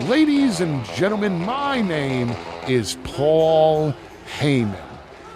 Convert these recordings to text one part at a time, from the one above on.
Ladies and gentlemen, my name is Paul Heyman,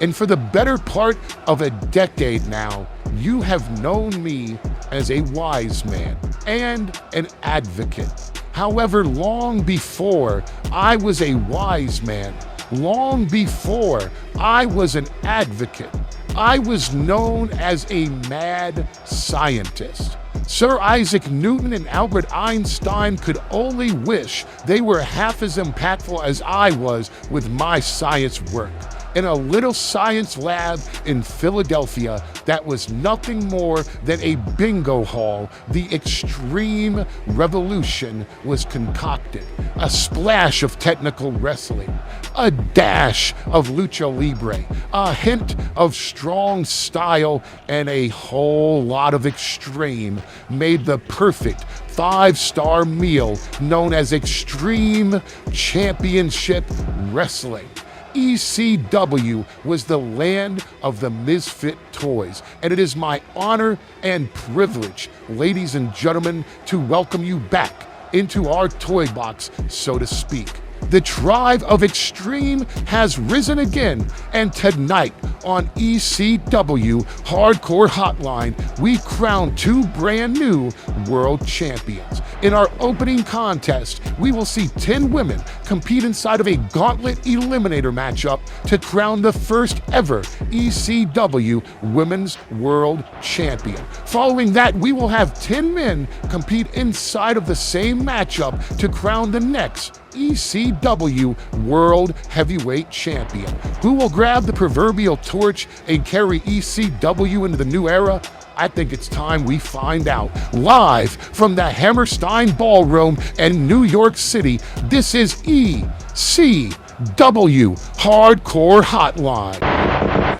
and for the better part of a decade now, you have known me as a wise man and an advocate. However, long before I was a wise man, long before I was an advocate, I was known as a mad scientist. Sir Isaac Newton and Albert Einstein could only wish they were half as impactful as I was with my science work. In a little science lab in Philadelphia that was nothing more than a bingo hall, the extreme revolution was concocted. A splash of technical wrestling, a dash of lucha libre, a hint of strong style, and a whole lot of extreme made the perfect 5-star meal known as Extreme Championship Wrestling. ECW was the land of the misfit toys, and it is my honor and privilege, ladies and gentlemen, to welcome you back into our toy box, so to speak. The tribe of Extreme has risen again, and tonight on ECW Hardcore Hotline, we crown 2 brand new world champions. In our opening contest, we will see 10 women compete inside of a gauntlet eliminator matchup to crown the first ever ECW Women's World Champion. Following that, we will have 10 men compete inside of the same matchup to crown the next ECW World Heavyweight Champion. Who will grab the proverbial torch and carry ECW into the new era? I think it's time we find out. Live from the Hammerstein Ballroom in New York City, this is ECW Hardcore Hotline.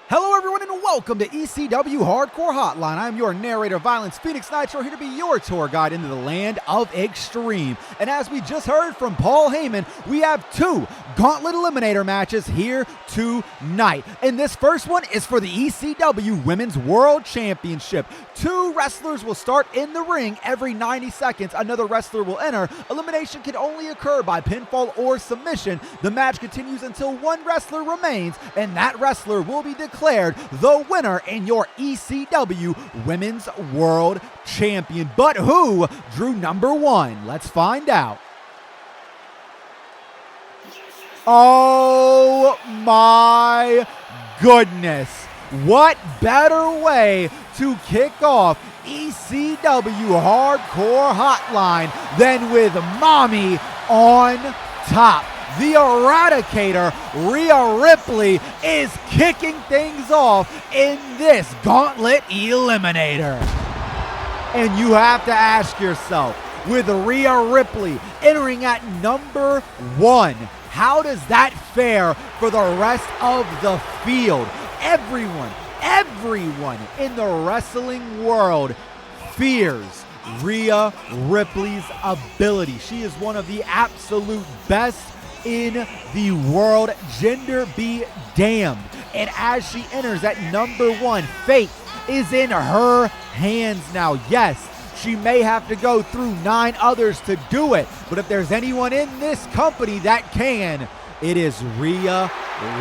Hello everyone and welcome to ECW Hardcore Hotline. I'm your narrator, Violence Phoenix Nitro, here to be your tour guide into the land of extreme. And as we just heard from Paul Heyman, we have 2 gauntlet eliminator matches here tonight. And this first one is for the ECW Women's World Championship. 2 wrestlers will start in the ring every 90 seconds. Another wrestler will enter. Elimination can only occur by pinfall or submission. The match continues until 1 wrestler remains, and that wrestler will be declared the winner and your ECW Women's World Champion. But who drew number 1? Let's find out. Oh my goodness. What better way to kick off ECW Hardcore Hotline than with Mommy on top. The Eradicator, Rhea Ripley, is kicking things off in this Gauntlet Eliminator. And you have to ask yourself, with Rhea Ripley entering at number 1, how does that fare for the rest of the field? Everyone in the wrestling world fears Rhea Ripley's ability. She is one of the absolute best in the world, gender be damned. And as she enters at number 1, fate is in her hands now. Yes, she may have to go through 9 others to do it, but if there's anyone in this company that can, it is Rhea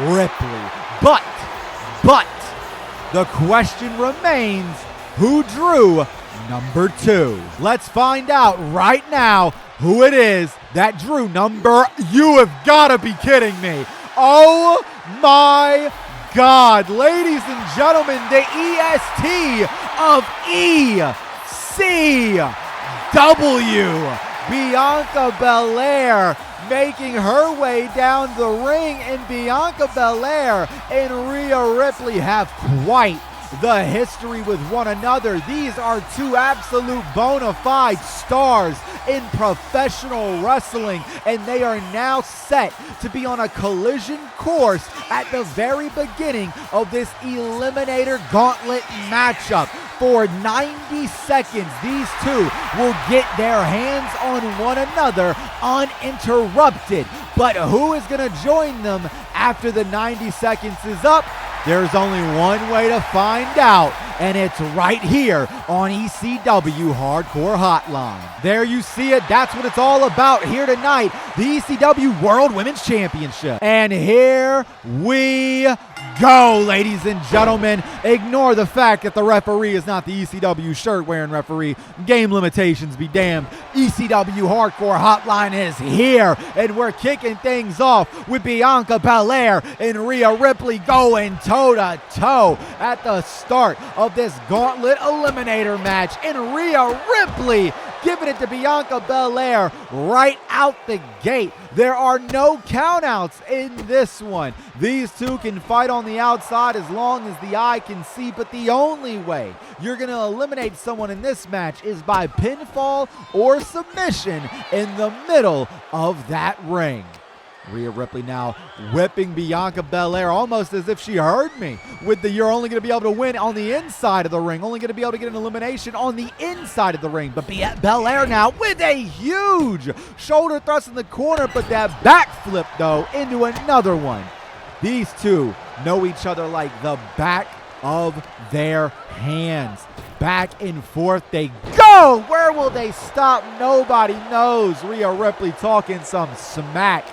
Ripley. But the question remains, who drew number 2? Let's find out right now who it is that drew number. You have got to be kidding me. Oh my God. Ladies and gentlemen, the EST of ECW, Bianca Belair, making her way down the ring, and Bianca Belair and Rhea Ripley have quite the history with one another. These are 2 absolute bona fide stars in professional wrestling, and they are now set to be on a collision course at the very beginning of this Eliminator Gauntlet matchup. For 90 seconds, these two will get their hands on one another uninterrupted. But who is going to join them after the 90 seconds is up? There's only one way to find out, and it's right here on ECW Hardcore Hotline. There you see it. That's what it's all about here tonight, the ECW World Women's Championship. And here we go, ladies and gentlemen. Ignore the fact that the referee is not the ECW shirt-wearing referee. Game limitations be damned. ECW Hardcore Hotline is here, and we're kicking things off with Bianca Belair and Rhea Ripley going toe-to-toe at the start of this Gauntlet Eliminator match. And Rhea Ripley giving it to Bianca Belair right out the gate. There are no countouts in this one. These two can fight on the outside as long as the eye can see, but the only way you're going to eliminate someone in this match is by pinfall or submission in the middle of that ring. Rhea Ripley now whipping Bianca Belair almost as if she heard me with the you're only going to be able to win on the inside of the ring, only going to be able to get an elimination on the inside of the ring. But Belair now with a huge shoulder thrust in the corner, but that backflip though into another one. These two know each other like the back of their hands. Back and forth they go. Where will they stop? Nobody knows. Rhea Ripley talking some smack.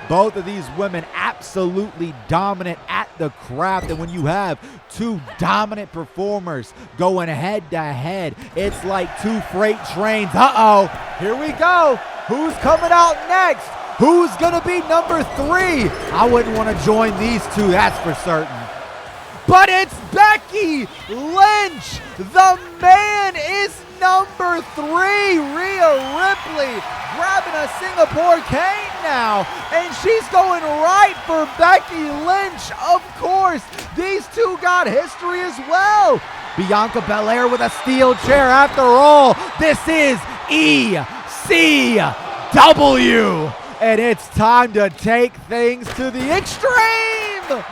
Both of these women absolutely dominant at the craft, and when you have two dominant performers going head to head, it's like two freight trains. Uh-oh, here we go. Who's coming out next? Who's gonna be number 3? I wouldn't want to join these two, that's for certain. But it's Becky Lynch. The man is number 3. Rhea Ripley grabbing a Singapore cane now, and she's going right for Becky Lynch. Of course, these two got history as well. Bianca Belair with a steel chair. After all, this is ECW, and it's time to take things to the extreme.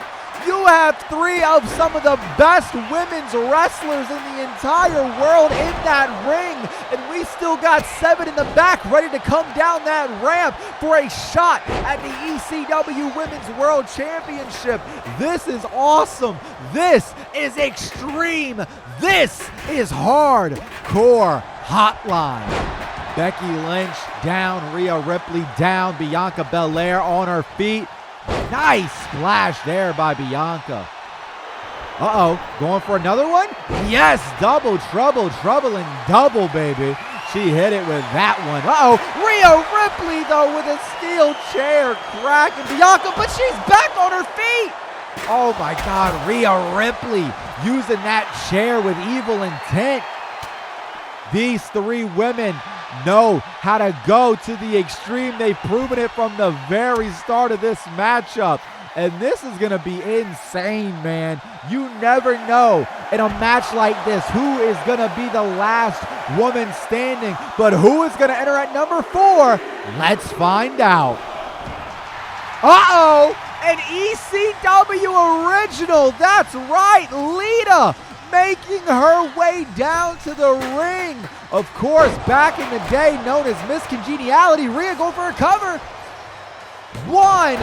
You have 3 of some of the best women's wrestlers in the entire world in that ring, and we still got 7 in the back ready to come down that ramp for a shot at the ECW Women's World Championship. This is awesome. This is extreme. This is Hardcore Hotline. Becky Lynch down, Rhea Ripley down, Bianca Belair on her feet. Nice splash there by Bianca. Uh-oh, going for another one? Yes, double trouble, trouble and double, baby. She hit it with that one. Uh-oh, Rhea Ripley, though, with a steel chair cracking Bianca, but she's back on her feet. Oh, my God, Rhea Ripley using that chair with evil intent. These 3 women know how to go to the extreme. They've proven it from the very start of this matchup. And this is going to be insane, man. You never know in a match like this who is going to be the last woman standing. But who is going to enter at number 4? Let's find out. Uh-oh! An ECW original. That's right, Lita, making her way down to the ring. Of course, back in the day, known as Miss Congeniality. Rhea going for a cover. 1,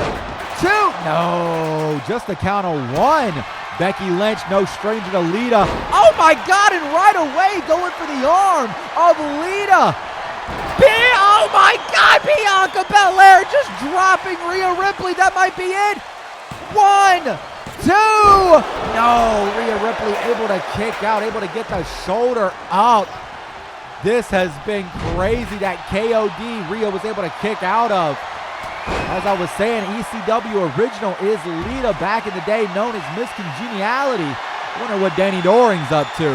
2. No, just a count of 1. Becky Lynch, no stranger to Lita. Oh my God, and right away going for the arm of Lita. Oh my God, Bianca Belair just dropping Rhea Ripley. That might be it. 1, 2. No, Rhea Ripley able to kick out, able to get the shoulder up. This has been crazy. That KOD Rhea was able to kick out of. As I was saying, ECW original is Lita, back in the day known as Miss Congeniality. Wonder what Danny Doring's up to.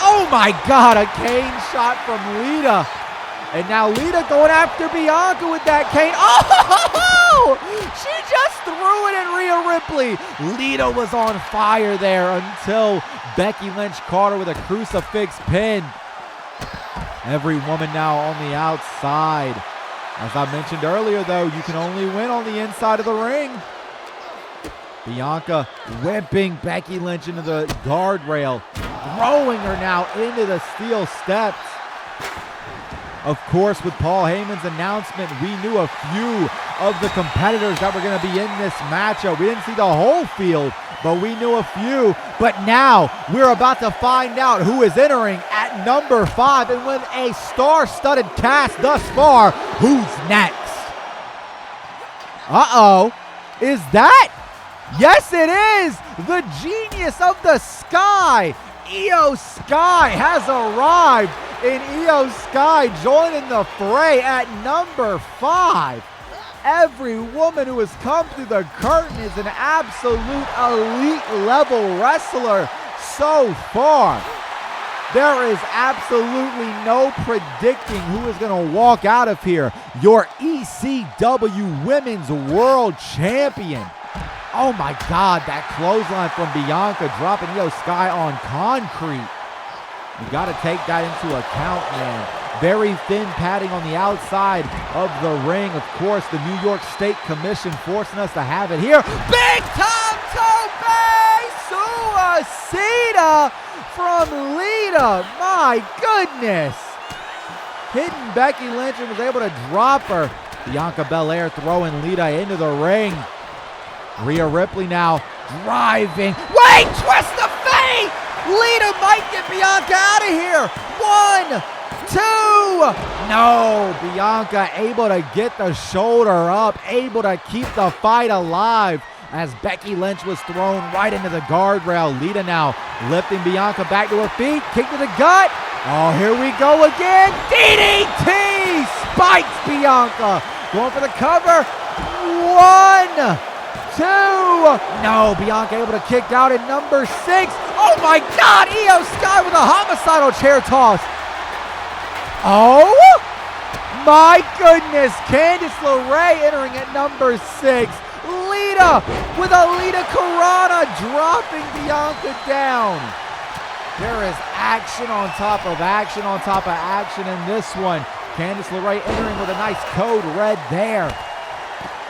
Oh my God, a cane shot from Lita. And now Lita going after Bianca with that cane. Oh! She just threw it at Rhea Ripley. Lita was on fire there until Becky Lynch caught her with a crucifix pin. Every woman now on the outside. As I mentioned earlier, though, you can only win on the inside of the ring. Bianca whipping Becky Lynch into the guardrail. throwing her now into the steel steps. Of course, with Paul Heyman's announcement, we knew a few of the competitors that were going to be in this matchup. We didn't see the whole field, but we knew a few. But now we're about to find out who is entering at number 5. And with a star-studded cast thus far, who's next? Uh-oh. Is that? Yes, it is. The genius of the Sky. Io Sky has arrived. And Io Sky joining the fray at number 5. Every woman who has come through the curtain is an absolute elite level wrestler so far. There is absolutely no predicting who is going to walk out of here. Your ECW Women's World Champion. Oh my God, that clothesline from Bianca dropping Io Sky on concrete. You got to take that into account, man. Very thin padding on the outside of the ring. Of course, the New York State Commission forcing us to have it here. Big time tope suicida from Lita. My goodness. Hitting Becky Lynch and was able to drop her. Bianca Belair throwing Lita into the ring. Rhea Ripley now driving. Wait, twist of fate! Lita might get Bianca out of here. 1, 2. No, Bianca able to get the shoulder up, able to keep the fight alive as Becky Lynch was thrown right into the guardrail. Lita now lifting Bianca back to her feet. Kick to the gut. Oh, here we go again. DDT spikes Bianca. Going for the cover. 1, 2. No, Bianca able to kick out at number 6. Oh my God, Io Sky with a homicidal chair toss. Oh my goodness, Candice LeRae entering at number 6. Lita with a Lita Corona dropping Bianca down. There is action on top of action on top of action in this one. Candice LeRae entering with a nice code red there.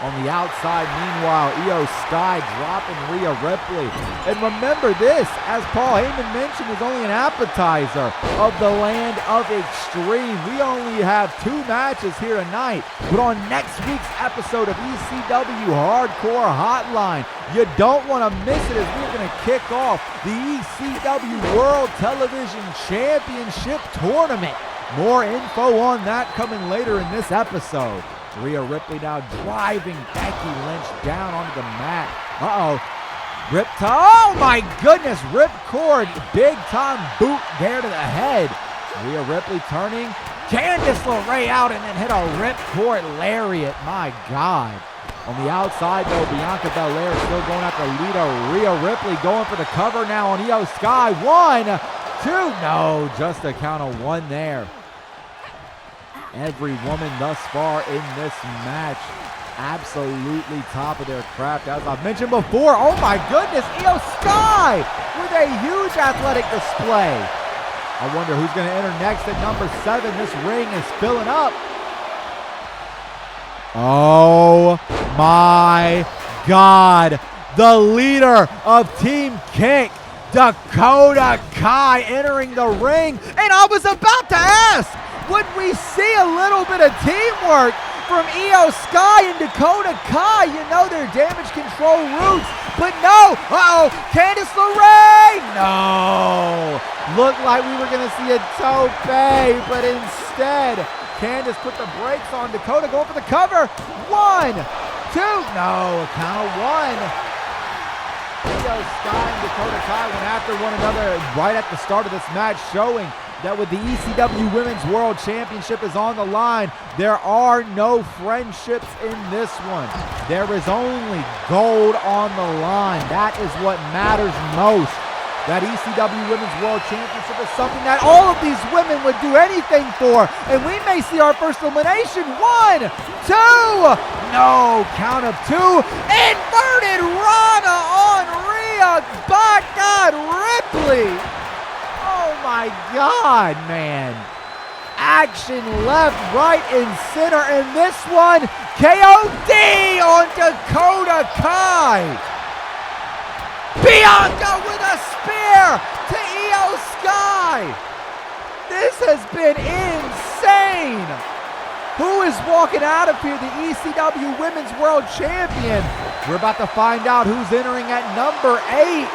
On the outside, meanwhile, Io Sky dropping Rhea Ripley. And remember this, as Paul Heyman mentioned, is only an appetizer of the land of extreme. We only have 2 matches here tonight. But on next week's episode of ECW Hardcore Hotline, you don't want to miss it as we're going to kick off the ECW World Television Championship Tournament. More info on that coming later in this episode. Rhea Ripley now driving Becky Lynch down onto the mat. Oh my goodness, ripcord, big time boot there to the head. Rhea Ripley turning, Candice LeRae out and then hit a ripcord lariat, my God. On the outside though, Bianca Belair still going after Lita. Rhea Ripley going for the cover now on Io Sky. 1, 2, no, just a count of 1 there. Every woman thus far in this match absolutely top of their craft. As I've mentioned before, oh my goodness, Io Sky with a huge athletic display. I wonder who's going to enter next at number 7. This ring is filling up. Oh my God. The leader of Team Kick, Dakota Kai, entering the ring. And I was about to ask, would we see a little bit of teamwork from Io Sky and Dakota Kai? You know their damage control roots, but no. Candice LeRae. No. Looked like we were going to see a tope, but instead, Candice put the brakes on. Dakota going for the cover. 1, 2. No, count of 1. Io Sky and Dakota Kai went after one another right at the start of this match, showing that with the ECW Women's World Championship is on the line, there are no friendships in this one. There is only gold on the line. That is what matters most. That ECW Women's World Championship is something that all of these women would do anything for, and we may see our first elimination. 1, 2. No, count of 2. Inverted Rana on Rhea. By God, Ripley. Oh my God, man. Action left, right, and center. And this one, KOD on Dakota Kai. Bianca with a spear to Io Io Sky! This has been insane! Who is walking out of here, the ECW Women's World Champion? We're about to find out who's entering at number 8.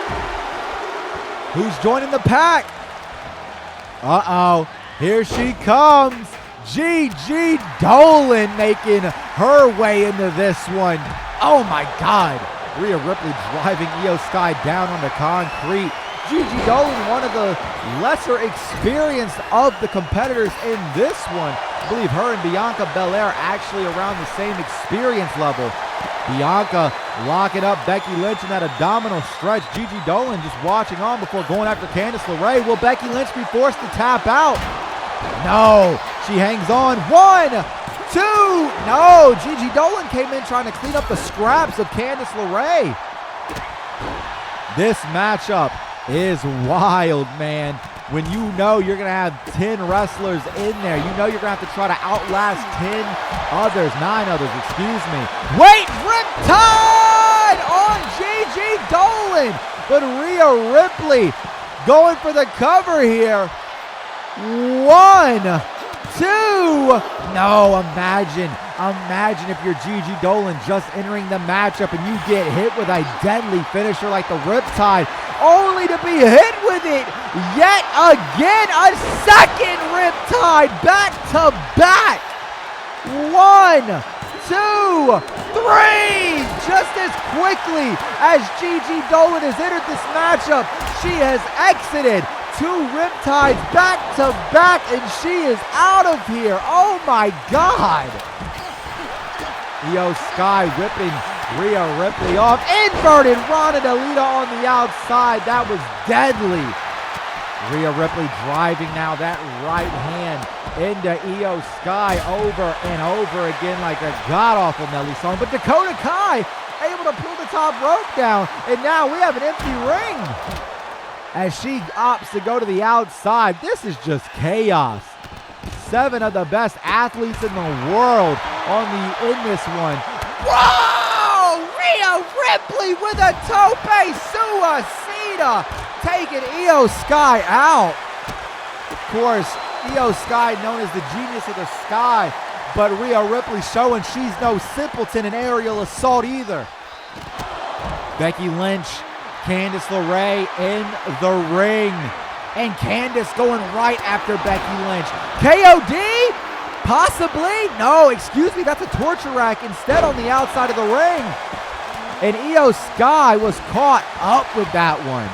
Who's joining the pack? Uh-oh, here she comes. Gigi Dolan making her way into this one. Oh my God. Rhea Ripley driving Io Sky down on the concrete. Gigi Dolan, one of the lesser experienced of the competitors in this one. I believe her and Bianca Belair actually around the same experience level. Bianca locking up Becky Lynch in that abdominal stretch. Gigi Dolan just watching on before going after Candice LeRae. Will Becky Lynch be forced to tap out? No, she hangs on. 1, 2, no, Gigi Dolan came in trying to clean up the scraps of Candice LeRae. This matchup is wild, man. When you know you're going to have 10 wrestlers in there, you know you're going to have to try to outlast 10 others, 9 others, excuse me. Wait, Riptide on Gigi Dolan, but Rhea Ripley going for the cover here. 1, 2, no, imagine if you're Gigi Dolan just entering the matchup and you get hit with a deadly finisher like the Riptide, only to be hit with it yet again, a second Riptide back to back. 1, 2, 3, just as quickly as Gigi Dolan has entered this matchup, she has exited. 2 Riptides back to back, and she is out of here. Oh my God. Io Sky whipping Rhea Ripley off. Inverted Ronda Delita on the outside. That was deadly. Rhea Ripley driving now that right hand into Io Sky over and over again like a god-awful Nelly song. But Dakota Kai able to pull the top rope down, and now we have an empty ring as she opts to go to the outside. This is just chaos. 7 of the best athletes in the world in this one. Whoa! Rhea Ripley with a tope suicida, taking Io Sky out. Of course, Io Sky known as the genius of the sky, but Rhea Ripley showing she's no simpleton in aerial assault either. Becky Lynch, Candice LeRae in the ring. And Candice going right after Becky Lynch. KOD? Possibly? No, excuse me, that's a torture rack instead on the outside of the ring. And Io Sky was caught up with that one.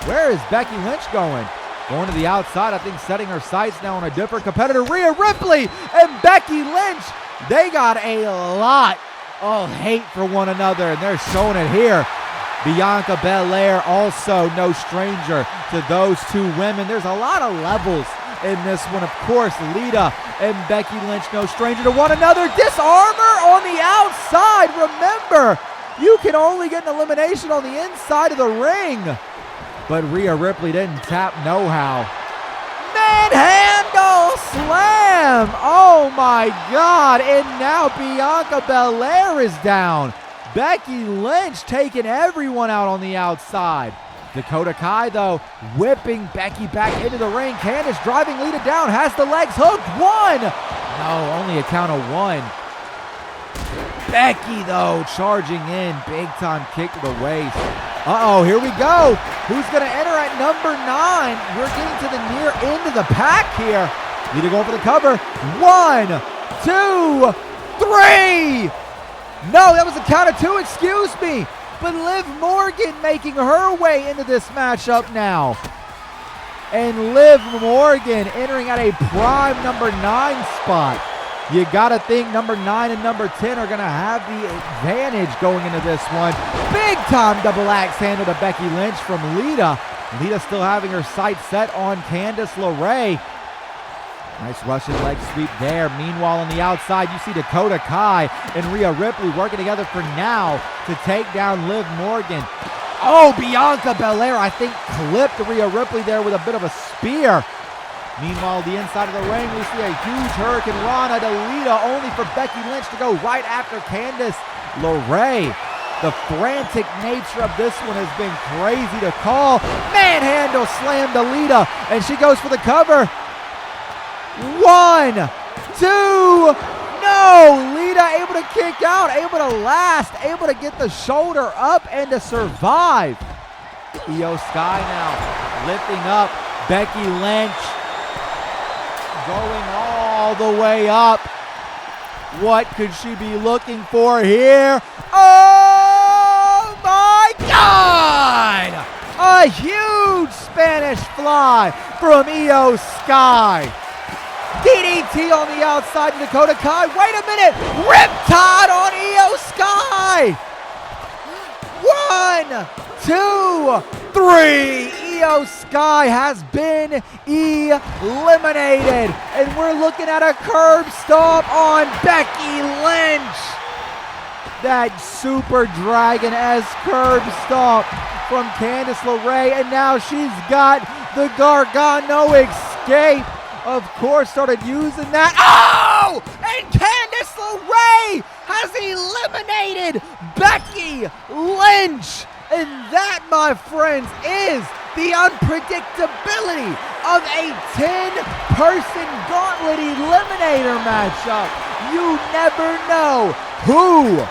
Where is Becky Lynch going? Going to the outside, I think setting her sights now on a different competitor. Rhea Ripley and Becky Lynch, they got a lot of hate for one another, and they're showing it here. Bianca Belair also no stranger to those 2 women. There's a lot of levels in this one. Of course, Lita and Becky Lynch no stranger to one another. Disarmor on the outside. Remember, you can only get an elimination on the inside of the ring. But Rhea Ripley didn't tap no-how. Manhandle slam! Oh my God, and now Bianca Belair is down. Becky Lynch taking everyone out on the outside. Dakota Kai, though, whipping Becky back into the ring. Candice driving Lita down, has the legs hooked. 1! No, only a count of 1. Becky, though, charging in. Big-time kick to the waist. Uh-oh, here we go. Who's going to enter at number 9? We're getting to the near end of the pack here. Lita going for the cover. 1, 2, 3! No, that was a count of 2, excuse me. But Liv Morgan making her way into this matchup now. And Liv Morgan entering at a prime number 9 spot. You got to think number 9 and number 10 are going to have the advantage going into this one. Big time double axe handle to Becky Lynch from Lita. Lita still having her sights set on Candice LeRae. Nice Russian leg sweep there. Meanwhile, on the outside, you see Dakota Kai and Rhea Ripley working together for now to take down Liv Morgan. Oh, Bianca Belair, I think, clipped Rhea Ripley there with a bit of a spear. Meanwhile, the inside of the ring, we see a huge Hurricane Rana to Lita, only for Becky Lynch to go right after Candice LeRae. The frantic nature of this one has been crazy to call. Manhandle slam to Lita, and she goes for the cover. 1, 2, no! Lita able to kick out, able to last, able to get the shoulder up and to survive. Io Sky now lifting up Becky Lynch, going all the way up. What could she be looking for here? Oh my God! A huge Spanish fly from Io Sky. DDT on the outside to Dakota Kai. Wait a minute! Riptide on Io Sky! 1, 2, 3. Io Sky has been eliminated. And we're looking at a curb stomp on Becky Lynch. That Super Dragon-esque curb stomp from Candice LeRae. And now she's got the Gargano escape. Of course, started using that. Oh! And Candice LeRae has eliminated Becky Lynch. And that, my friends, is the unpredictability of a 10-person gauntlet eliminator matchup. You never know who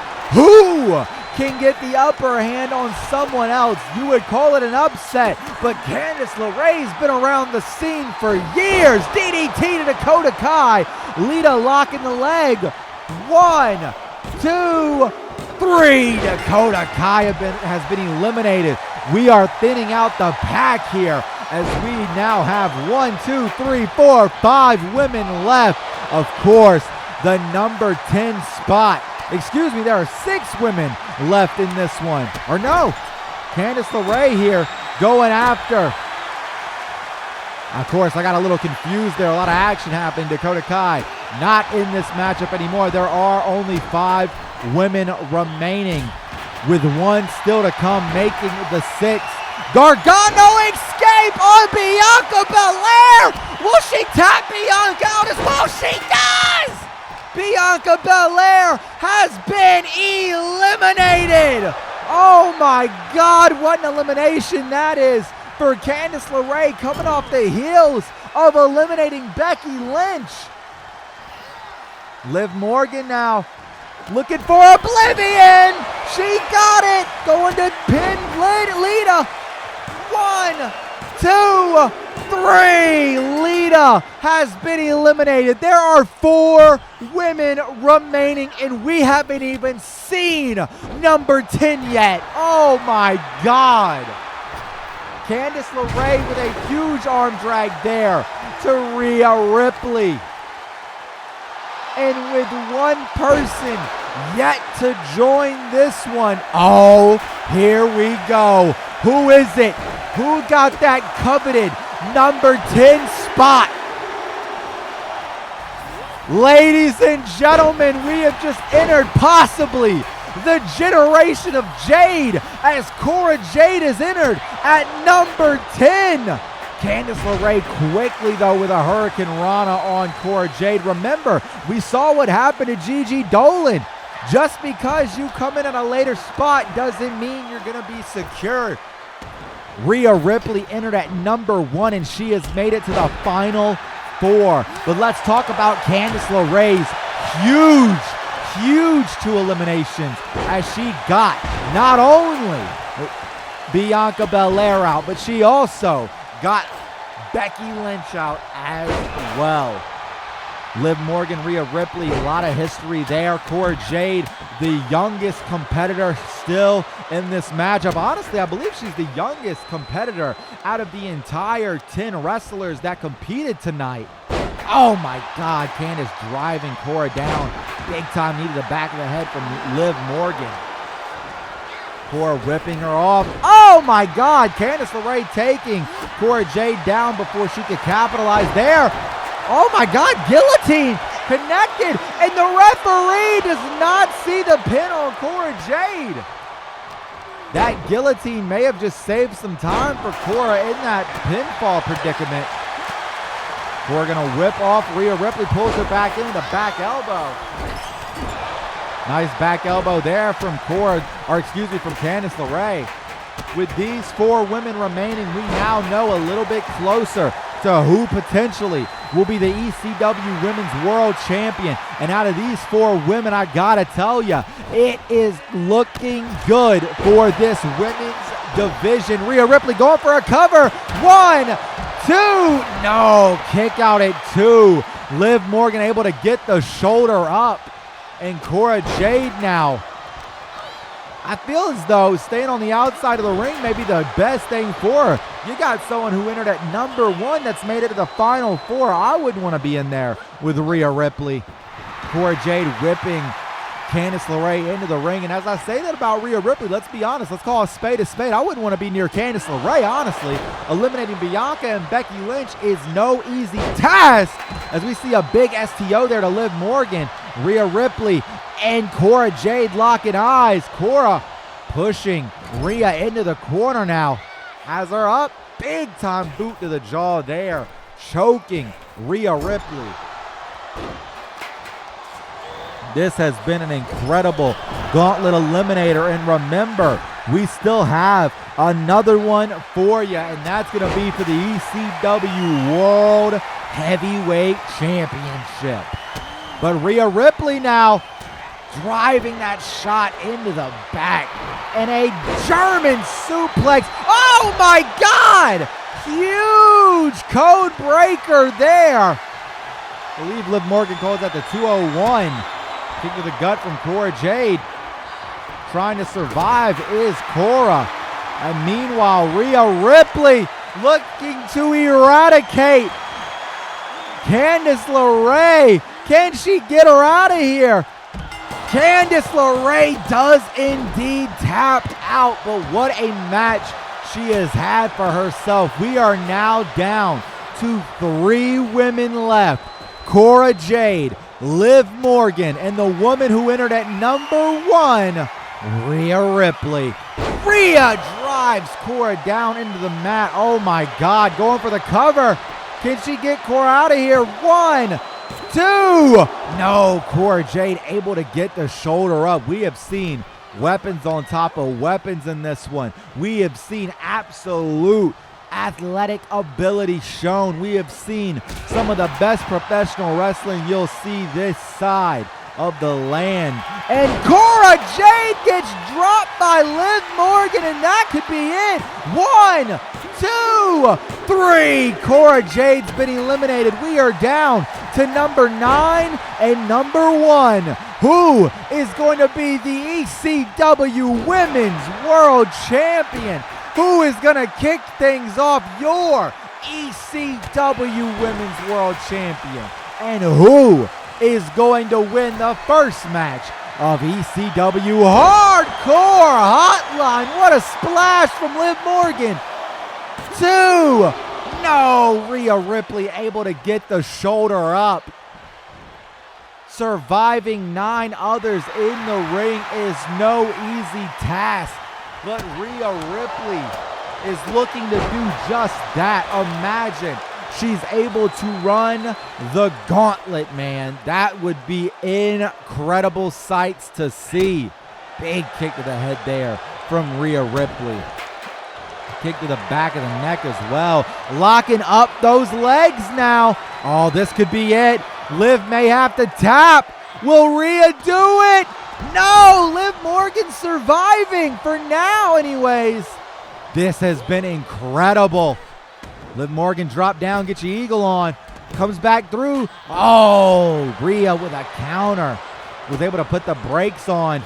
can get the upper hand on someone else. You would call it an upset, but Candice LeRae's been around the scene for years. DDT to Dakota Kai. Lita locking the leg. 1, 2, 3. Dakota Kai has been eliminated. We are thinning out the pack here as we now have 1, 2, 3, 4, 5 women left. Of course, the number 10 spot. Excuse me, there are 6 women left in this one. Or no, Candice LeRae here going after. Of course, I got a little confused there. A lot of action happening. Dakota Kai not in this matchup anymore. There are only 5 women remaining, with 1 still to come, making the 6th. Gargano escape on Bianca Belair. Will she tap Bianca out as well? She does! Bianca Belair has been eliminated. Oh my God, what an elimination that is for Candice LeRae, coming off the heels of eliminating Becky Lynch. Liv Morgan now looking for Oblivion. She got it. Going to pin Lita. 1, 2, 3. Lita has been eliminated. There are 4 women remaining, and we haven't even seen number 10 yet. Oh my God. Candice LeRae with a huge arm drag there to Rhea Ripley. And with 1 person yet to join this one. Oh, here we go. Who is it? Who got that coveted number 10 spot? Ladies and gentlemen, we have just entered possibly the generation of Jade, as Cora Jade is entered at number 10. Candice LeRae quickly, though, with a Hurricane Rana on Cora Jade. Remember, we saw what happened to Gigi Dolan. Just because you come in at a later spot doesn't mean you're going to be secure. Rhea Ripley entered at number 1, and she has made it to the final 4. But let's talk about Candice LeRae's huge 2 eliminations, as she got not only Bianca Belair out, but she also got Becky Lynch out as well. Liv Morgan, Rhea Ripley, a lot of history there. Cora Jade, the youngest competitor still in this matchup. Honestly, I believe she's the youngest competitor out of the entire 10 wrestlers that competed tonight. Oh my God, Candice driving Cora down. Big time knee to the back of the head from Liv Morgan. Cora ripping her off. Oh my God, Candice LeRae taking Cora Jade down before she could capitalize there. Oh my God, guillotine connected, and the referee does not see the pin on Cora Jade. That guillotine may have just saved some time for Cora in that pinfall predicament. Cora gonna whip off Rhea Ripley, pulls her back in with a back elbow. Nice back elbow there from Candice LeRae. With these 4 women remaining, we now know a little bit closer to who potentially will be the ECW Women's World Champion. And out of these 4 women, I gotta tell you, it is looking good for this women's division. Rhea Ripley going for a cover. 1, 2, no, kick out at 2. Liv Morgan able to get the shoulder up. And Cora Jade now, I feel as though staying on the outside of the ring may be the best thing for her. You got someone who entered at number 1 that's made it to the final 4. I wouldn't want to be in there with Rhea Ripley. Cora Jade whipping Candice LeRae into the ring. And as I say that about Rhea Ripley, let's be honest. Let's call a spade a spade. I wouldn't want to be near Candice LeRae, honestly. Eliminating Bianca and Becky Lynch is no easy task. As we see a big STO there to Liv Morgan. Rhea Ripley and Cora Jade locking eyes. Cora pushing Rhea into the corner now. Has her up. Big time boot to the jaw there. Choking Rhea Ripley. This has been an incredible Gauntlet Eliminator. And remember, we still have another one for you. And that's going to be for the ECW World Heavyweight Championship. But Rhea Ripley now driving that shot into the back. And a German suplex. Oh my God! Huge code breaker there. I believe Liv Morgan calls that the 201. Kick to the gut from Cora Jade. Trying to survive is Cora. And meanwhile, Rhea Ripley looking to eradicate Candice LeRae. Can she get her out of here? Candice LeRae does indeed tap out, but what a match she has had for herself. We are now down to 3 women left. Cora Jade, Liv Morgan, and the woman who entered at number 1, Rhea Ripley. Rhea drives Cora down into the mat. Oh my God, going for the cover. Can she get Cora out of here? 1, 2. No, Cora Jade able to get the shoulder up. We have seen weapons on top of weapons in this one. We have seen absolute athletic ability shown. We have seen some of the best professional wrestling you'll see this side of the land. And Cora Jade gets dropped by Liv Morgan, and that could be it. 1, 2, 3. Cora Jade's been eliminated. We are down to number 9 and number 1. Who is going to be the ECW Women's World Champion? Who is going to kick things off? Your ECW Women's World Champion. And who is going to win the first match of ECW Hardcore Hotline? What a splash from Liv Morgan. 2. No, Rhea Ripley able to get the shoulder up. Surviving 9 others in the ring is no easy task. But Rhea Ripley is looking to do just that. Imagine she's able to run the gauntlet, man. That would be incredible sights to see. Big kick to the head there from Rhea Ripley. Kick to the back of the neck as well. Locking up those legs now. Oh, this could be it. Liv may have to tap. Will Rhea do it? No, Liv Morgan surviving for now anyways. This has been incredible. Liv Morgan dropped down, get your eagle on. Comes back through. Oh, Rhea with a counter. Was able to put the brakes on.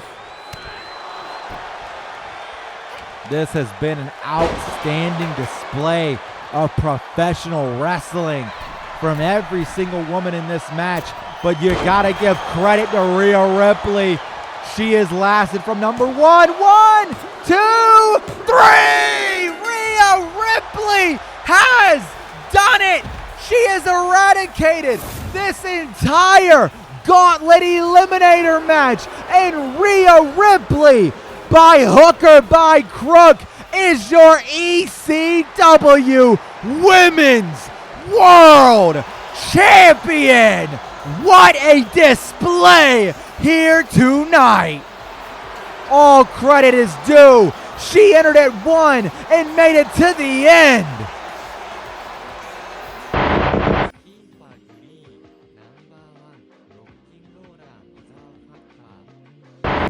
This has been an outstanding display of professional wrestling from every single woman in this match. But you gotta give credit to Rhea Ripley. She has lasted from number 1. 1, 2, 3. Rhea Ripley has done it. She has eradicated this entire Gauntlet Eliminator match. And Rhea Ripley, by hook or by crook, is your ECW Women's World Champion. What a display here tonight. All credit is due. She entered at 1 and made it to the end.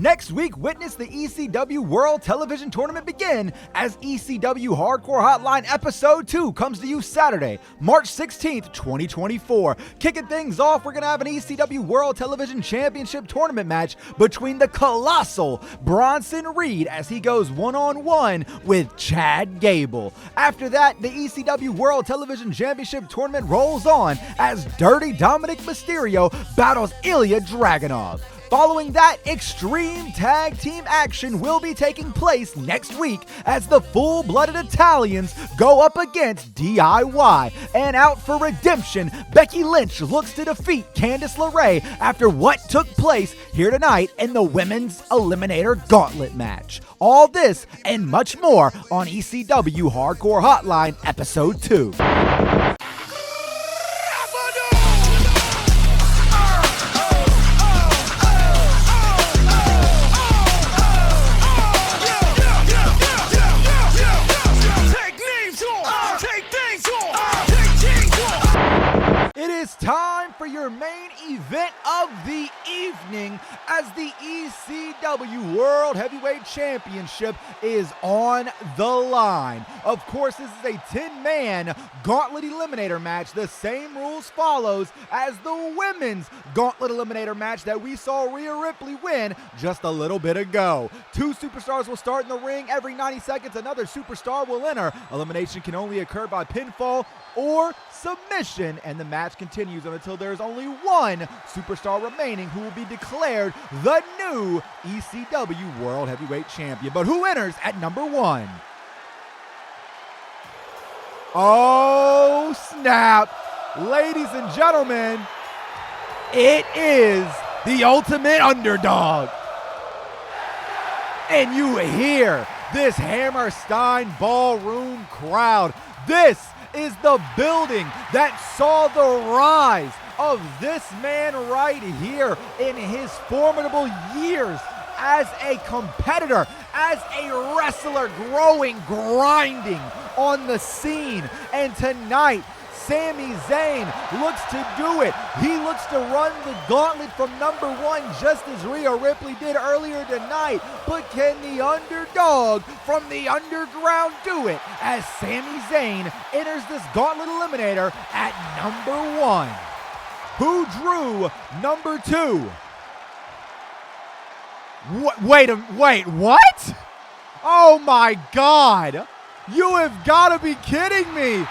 Next week, witness the ECW World Television Tournament begin as ECW Hardcore Hotline Episode 2 comes to you Saturday, March 16th, 2024. Kicking things off, we're going to have an ECW World Television Championship Tournament match between the colossal Bronson Reed as he goes one-on-one with Chad Gable. After that, the ECW World Television Championship Tournament rolls on as Dirty Dominic Mysterio battles Ilya Dragunov. Following that, extreme tag team action will be taking place next week as the full-blooded Italians go up against DIY. And out for redemption, Becky Lynch looks to defeat Candice LeRae after what took place here tonight in the Women's Eliminator Gauntlet match. All this and much more on ECW Hardcore Hotline Episode 2. It's time for your main event of the evening as the ECW World Heavyweight Championship is on the line. Of course, this is a 10-man Gauntlet Eliminator match. The same rules follows as the Women's Gauntlet Eliminator match that we saw Rhea Ripley win just a little bit ago. 2 superstars will start in the ring. Every 90 seconds, another superstar will enter. Elimination can only occur by pinfall or submission, and the match continues until there's only one superstar remaining who will be declared the new ECW World Heavyweight Champion. But who enters at number 1? Oh, snap. Ladies and gentlemen, it is the Ultimate Underdog. And you hear this Hammerstein Ballroom crowd. This is the building that saw the rise of this man right here in his formidable years as a competitor, as a wrestler, growing, grinding on the scene. And tonight, Sami Zayn looks to do it. He looks to run the gauntlet from number 1 just as Rhea Ripley did earlier tonight. But can the underdog from the underground do it as Sami Zayn enters this gauntlet eliminator at number 1? Who drew number 2? Wait, what? Oh my God! You have got to be kidding me!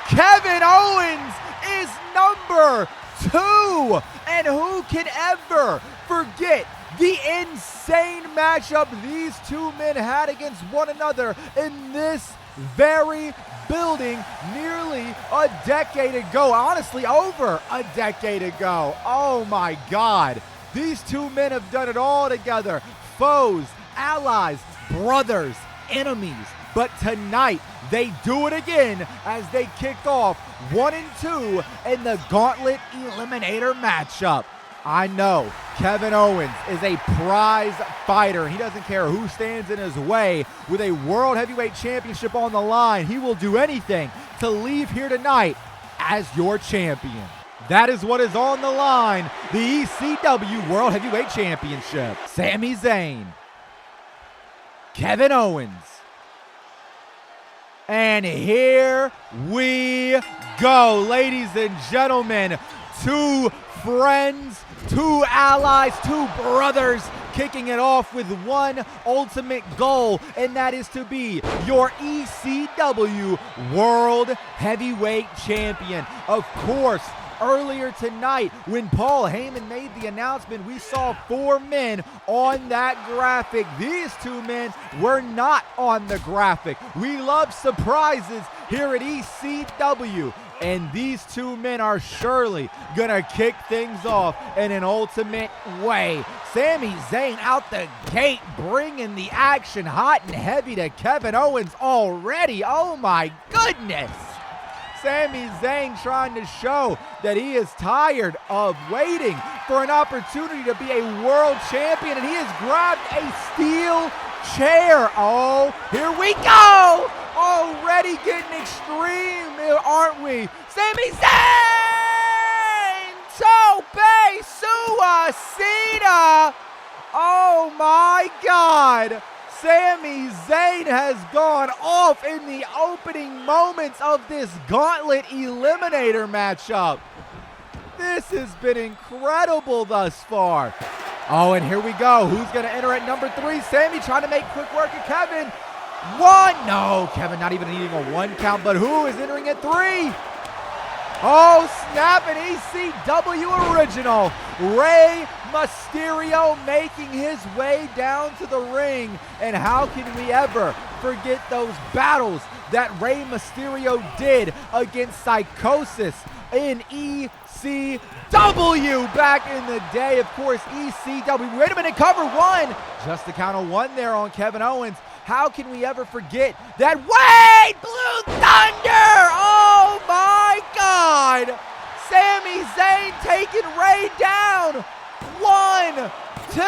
Kevin Owens is number 2! And who can ever forget the insane matchup these two men had against one another in this very building nearly a decade ago. Honestly, over a decade ago. Oh my God. These two men have done it all together. Foes, allies, brothers, enemies. But tonight, they do it again as they kick off 1 and 2 in the Gauntlet Eliminator matchup. I know Kevin Owens is a prize fighter. He doesn't care who stands in his way. With a World Heavyweight Championship on the line, he will do anything to leave here tonight as your champion. That is what is on the line, the ECW World Heavyweight Championship. Sami Zayn, Kevin Owens. And here we go, ladies and gentlemen. 2 friends, 2 allies, 2 brothers kicking it off with one ultimate goal, and that is to be your ECW World Heavyweight Champion. Of course, earlier tonight, when Paul Heyman made the announcement, we saw 4 men on that graphic. These 2 men were not on the graphic. We love surprises here at ECW, and these 2 men are surely gonna kick things off in an ultimate way. Sami Zayn out the gate, bringing the action hot and heavy to Kevin Owens already. Oh my goodness. Sami Zayn trying to show that he is tired of waiting for an opportunity to be a world champion, and he has grabbed a steel chair. Oh, here we go! Already getting extreme, aren't we? Sami Zayn! Tope Suicida! Oh my God! Sami Zayn has gone off in the opening moments of this Gauntlet Eliminator matchup. This has been incredible thus far. Oh, and here we go. Who's going to enter at number 3? Sami trying to make quick work of Kevin. 1. No, Kevin not even needing a 1 count, but who is entering at 3? Oh, snap, an ECW original. Rey Mysterio making his way down to the ring. And how can we ever forget those battles that Rey Mysterio did against Psychosis in ECW back in the day? Of course, ECW. Wait a minute, cover 1. Just the count of 1 there on Kevin Owens. How can we ever forget that? Wait! Blue Thunder! Oh my God! Sami Zayn taking Rey down. 1, 2.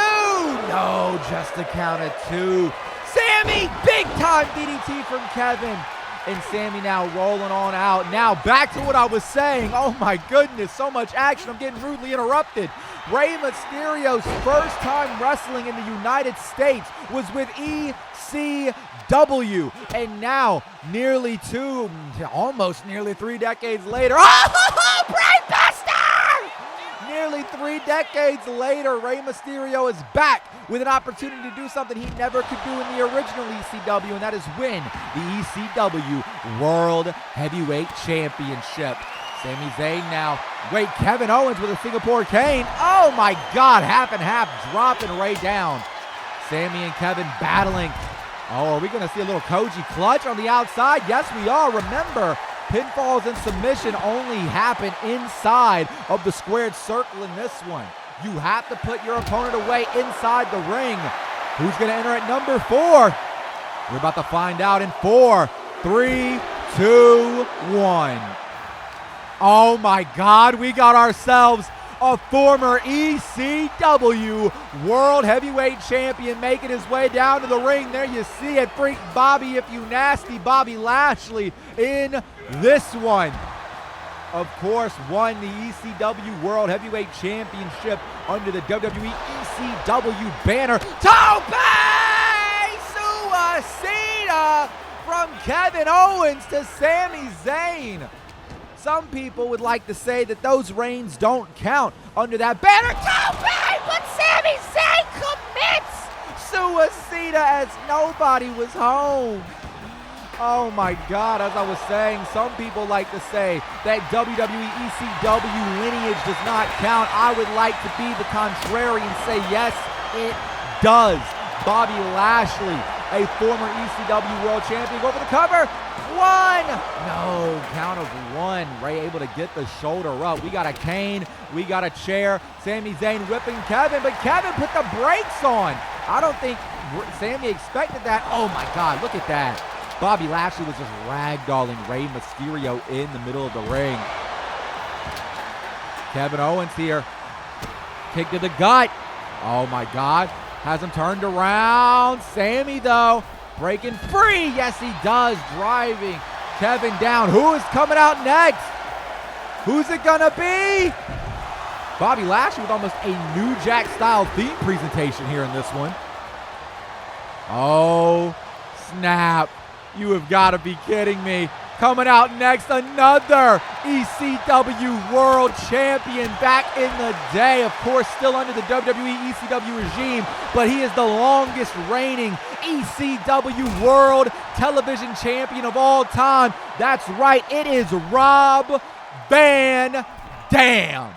No, just the count of 2. Sami, big time DDT from Kevin. And Sami now rolling on out. Now back to what I was saying. Oh my goodness, so much action. I'm getting rudely interrupted. Rey Mysterio's first time wrestling in the United States was with ECW. And now, almost nearly 3 decades later. Oh, Brainbuster! Nearly 3 decades later, Rey Mysterio is back with an opportunity to do something he never could do in the original ECW, and that is win the ECW World Heavyweight Championship. Sami Zayn now. Wait, Kevin Owens with a Singapore cane. Oh my God, half and half, dropping Rey down. Sami and Kevin battling. Oh, are we going to see a little Koji clutch on the outside? Yes, we are. Remember, pinfalls and submission only happen inside of the squared circle in this one. You have to put your opponent away inside the ring. Who's going to enter at number 4? We're about to find out in 4, 3, 2, 1. Oh my God, we got ourselves a former ECW World Heavyweight Champion making his way down to the ring. There you see it, Freak Bobby, if you nasty, Bobby Lashley in this one. Of course, won the ECW World Heavyweight Championship under the WWE ECW banner. Tope Suicida from Kevin Owens to Sami Zayn. Some people would like to say that those reigns don't count under that banner. Tope, but Sami Zayn commits Suicida as nobody was home. Oh my God, as I was saying, some people like to say that WWE ECW lineage does not count. I would like to be the contrary and say yes, it does. Bobby Lashley, a former ECW World Champion, go for the cover. 1. No, count of 1. Rey able to get the shoulder up. We got a cane, we got a chair. Sami Zayn whipping Kevin, but Kevin put the brakes on. I don't think Sami expected that. Oh my God, look at that. Bobby Lashley was just ragdolling Rey Mysterio in the middle of the ring. Kevin Owens here. Kick to the gut. Oh my God. Has him turned around. Sami though, breaking free. Yes, he does. Driving Kevin down. Who is coming out next? Who's it gonna be? Bobby Lashley with almost a New Jack style theme presentation here in this one. Oh, snap. You have got to be kidding me. Coming out next, another ECW World Champion back in the day. Of course, still under the WWE ECW regime, but he is the longest reigning ECW World Television Champion of all time. That's right, it is Rob Van Dam.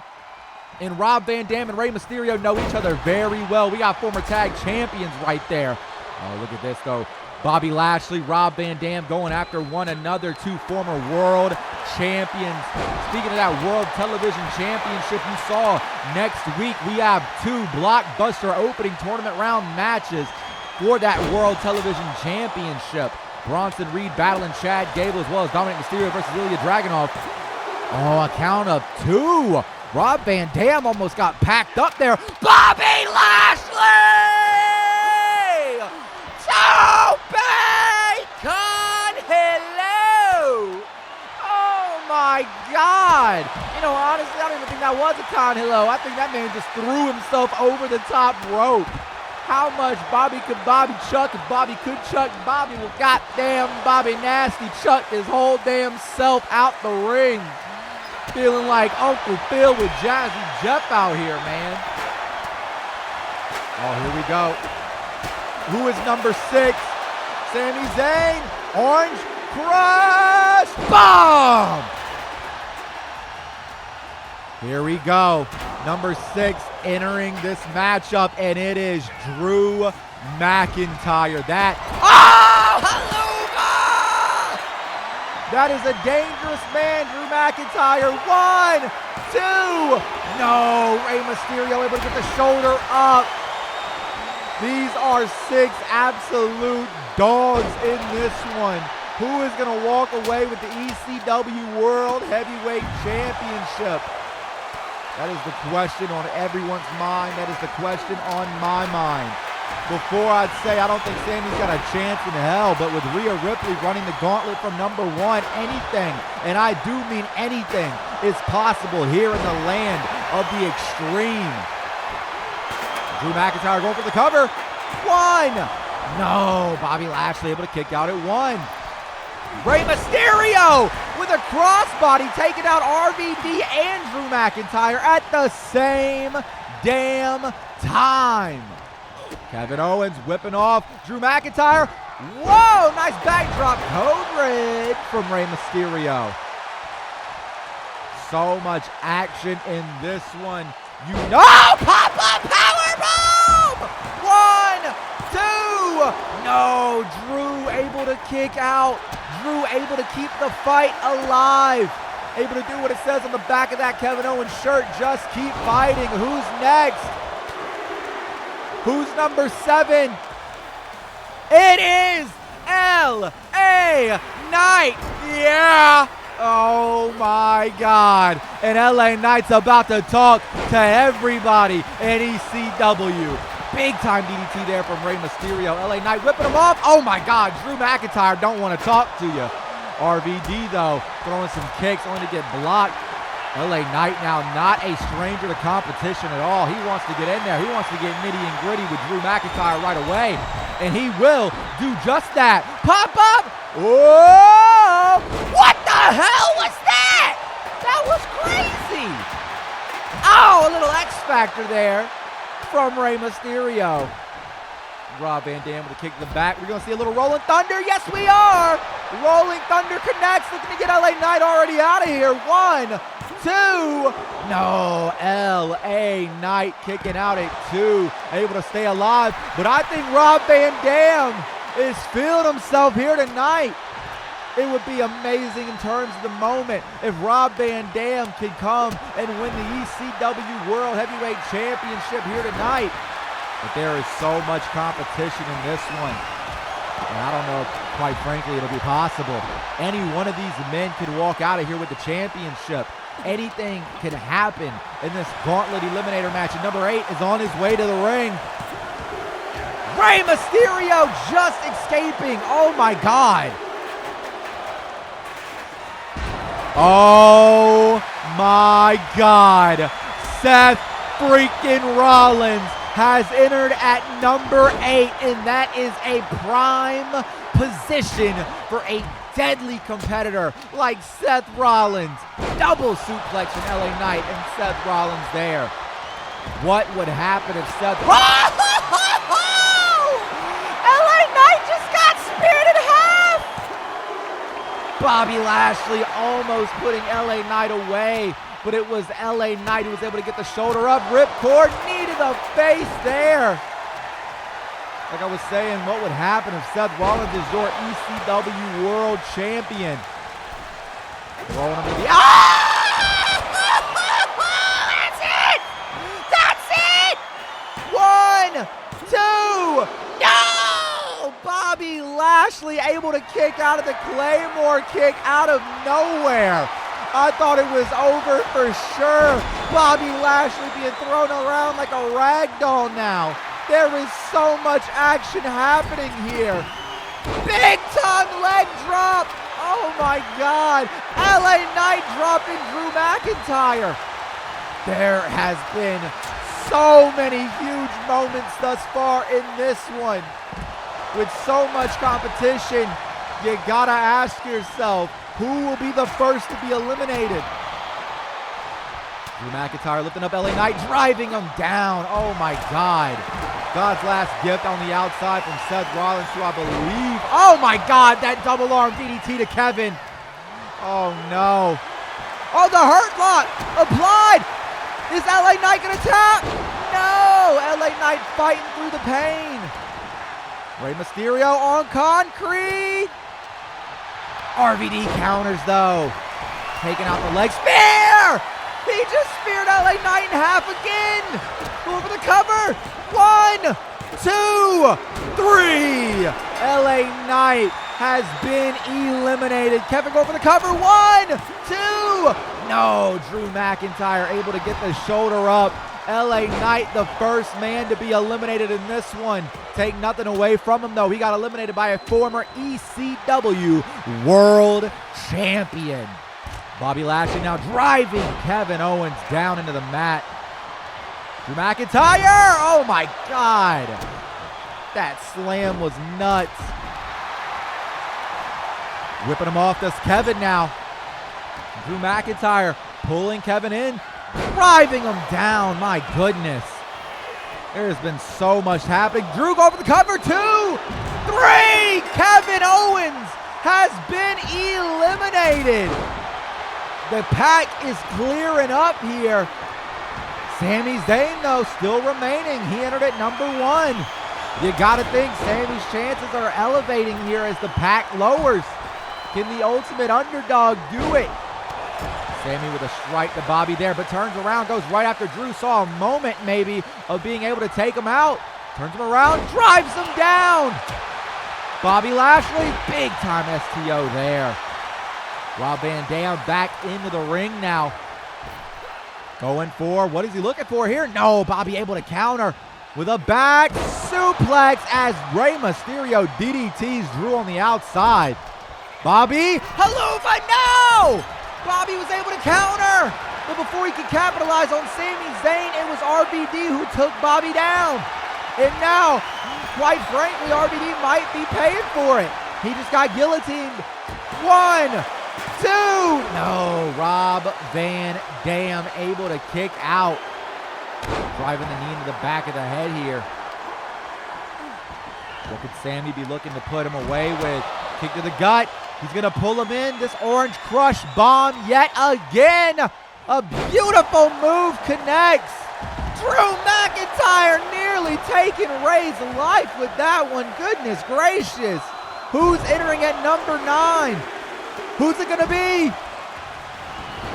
And Rob Van Dam and Rey Mysterio know each other very well. We got former tag champions right there. Oh, look at this, though. Bobby Lashley, Rob Van Dam going after one another, 2 former world champions. Speaking of that World Television Championship, you saw next week we have 2 blockbuster opening tournament round matches for that World Television Championship. Bronson Reed battling Chad Gable as well as Dominic Mysterio versus Ilya Dragunov. Oh, a count of 2. Rob Van Dam almost got packed up there. Bobby Lashley! Hello! Oh my God! You know, honestly, I don't even think that was a con hello. I think that man just threw himself over the top rope. How much Bobby could Bobby chuck if Bobby could chuck Bobby? Well, goddamn, Bobby Nasty chucked his whole damn self out the ring. Feeling like Uncle Phil with Jazzy Jeff out here, man. Oh, here we go. Who is number 6? Sami Zayn. Orange Crush Bomb. Here we go. Number 6 entering this matchup, and it is Drew McIntyre. That is a dangerous man, Drew McIntyre. 1, 2. No, Rey Mysterio able to get the shoulder up. These are 6 absolute dogs in this one. Who is going to walk away with the ECW World Heavyweight Championship? That is the question on everyone's mind. That is the question on my mind. Before I'd say I don't think Sammy's got a chance in hell, but with Rhea Ripley running the gauntlet from number 1, anything, and I do mean anything, is possible here in the land of the extreme. Drew McIntyre going for the cover. 1. No, Bobby Lashley able to kick out at 1. Rey Mysterio with a crossbody taking out RVD and Drew McIntyre at the same damn time. Kevin Owens whipping off Drew McIntyre. Whoa, nice backdrop code red from Rey Mysterio. So much action in this one. You know, pop-up powerbomb! 1, 2. No, Drew able to kick out. Drew able to keep the fight alive. Able to do what it says on the back of that Kevin Owens shirt. Just keep fighting. Who's next? Who's number 7? It is LA Knight. Yeah. Oh my God. And LA Knight's about to talk to everybody at ECW. Big time DDT there from Rey Mysterio. LA Knight whipping him off. Oh my God. Drew McIntyre don't want to talk to you. RVD though throwing some kicks only to get blocked. LA Knight now not a stranger to competition at all. He wants to get in there. He wants to get nitty and gritty with Drew McIntyre right away. And he will do just that. Pop up. Whoa! What the hell was that? That was crazy. Oh, a little X Factor there from Rey Mysterio. Rob Van Dam with a kick to the back. We're going to see a little Rolling Thunder. Yes, we are. Rolling Thunder connects. Looking to get LA Knight already out of here. 1, 2. No, LA Knight kicking out at 2. Able to stay alive. But I think Rob Van Dam is feeling himself here tonight. It would be amazing in terms of the moment if Rob Van Dam can come and win the ECW World Heavyweight Championship here tonight. But there is so much competition in this one. And I don't know if, quite frankly, it'll be possible. Any one of these men could walk out of here with the championship. Anything can happen in this gauntlet eliminator match. And number 8 is on his way to the ring. Rey Mysterio just escaping. Oh my God. Oh my God. Seth freaking Rollins has entered at number 8, and that is a prime position for a deadly competitor like Seth Rollins. Double suplex from LA Knight and Seth Rollins there. What would happen if Seth... LA Knight just got speared in half! Bobby Lashley almost putting LA Knight away, but it was LA Knight who was able to get the shoulder up. Ripcord, knee to the face there. Like I was saying, what would happen if Seth Rollins is your ECW World Champion? Rolling him to the... That's it! That's it! 1, 2... No! Bobby Lashley able to kick out of the Claymore kick out of nowhere. I thought it was over for sure. Bobby Lashley being thrown around like a rag doll now. There is so much action happening here. Big time leg drop. Oh my God. LA Knight dropping Drew McIntyre. There has been so many huge moments thus far in this one. With so much competition, you gotta ask yourself, who will be the first to be eliminated? Drew McIntyre lifting up LA Knight, driving him down. Oh my God. God's last gift on the outside from Seth Rollins, who I believe. Oh my God, that double arm DDT to Kevin. Oh no. Oh, the hurt lock applied. Is LA Knight gonna tap? No, LA Knight fighting through the pain. Rey Mysterio on concrete. RVD counters though. Taking out the leg spear. He just speared LA Knight in half again. Going for the cover. 1, 2, 3. LA Knight has been eliminated. Kevin going for the cover. 1, 2. No, Drew McIntyre able to get the shoulder up. LA Knight, the first man to be eliminated in this one. Take nothing away from him, though. He got eliminated by a former ECW World Champion. Bobby Lashley now driving Kevin Owens down into the mat. Drew McIntyre! Oh, my God. That slam was nuts. Whipping him off. Does Kevin now. Drew McIntyre pulling Kevin in. Driving him down. My goodness. There has been so much happening. Drew going for the cover. 2, 3. Kevin Owens has been eliminated. The pack is clearing up here. Sami Zayn, though, still remaining. He entered at number 1. You got to think Sami's chances are elevating here as the pack lowers. Can the ultimate underdog do it? Sami with a strike to Bobby there, but turns around, goes right after Drew. Saw a moment maybe of being able to take him out. Turns him around, drives him down. Bobby Lashley, big time STO there. Rob Van Dam back into the ring now. Going for, what is he looking for here? No, Bobby able to counter with a back suplex as Rey Mysterio DDTs Drew on the outside. Bobby, haluva, no! Bobby was able to counter, but before he could capitalize on Sami Zayn, it was RVD who took Bobby down. And now, quite frankly, RVD might be paying for it. He just got guillotined. 1, 2. No, Rob Van Dam able to kick out. Driving the knee into the back of the head here. What could Sami be looking to put him away with? Kick to the gut. He's going to pull him in. This Orange Crush bomb yet again. A beautiful move connects. Drew McIntyre nearly taking Rey's life with that one. Goodness gracious. Who's entering at number 9? Who's it going to be?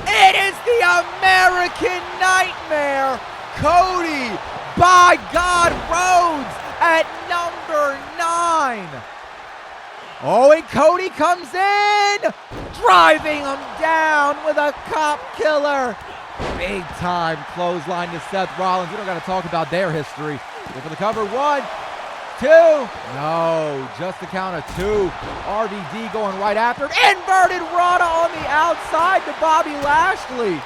It is the American Nightmare, Cody by God Rhodes at number 9. Oh, and Cody comes in, driving him down with a cop killer. Big time clothesline to Seth Rollins. We don't got to talk about their history. Go for the cover. 1, 2. No, just the count of 2. RVD going right after it. Inverted Rana on the outside to Bobby Lashley.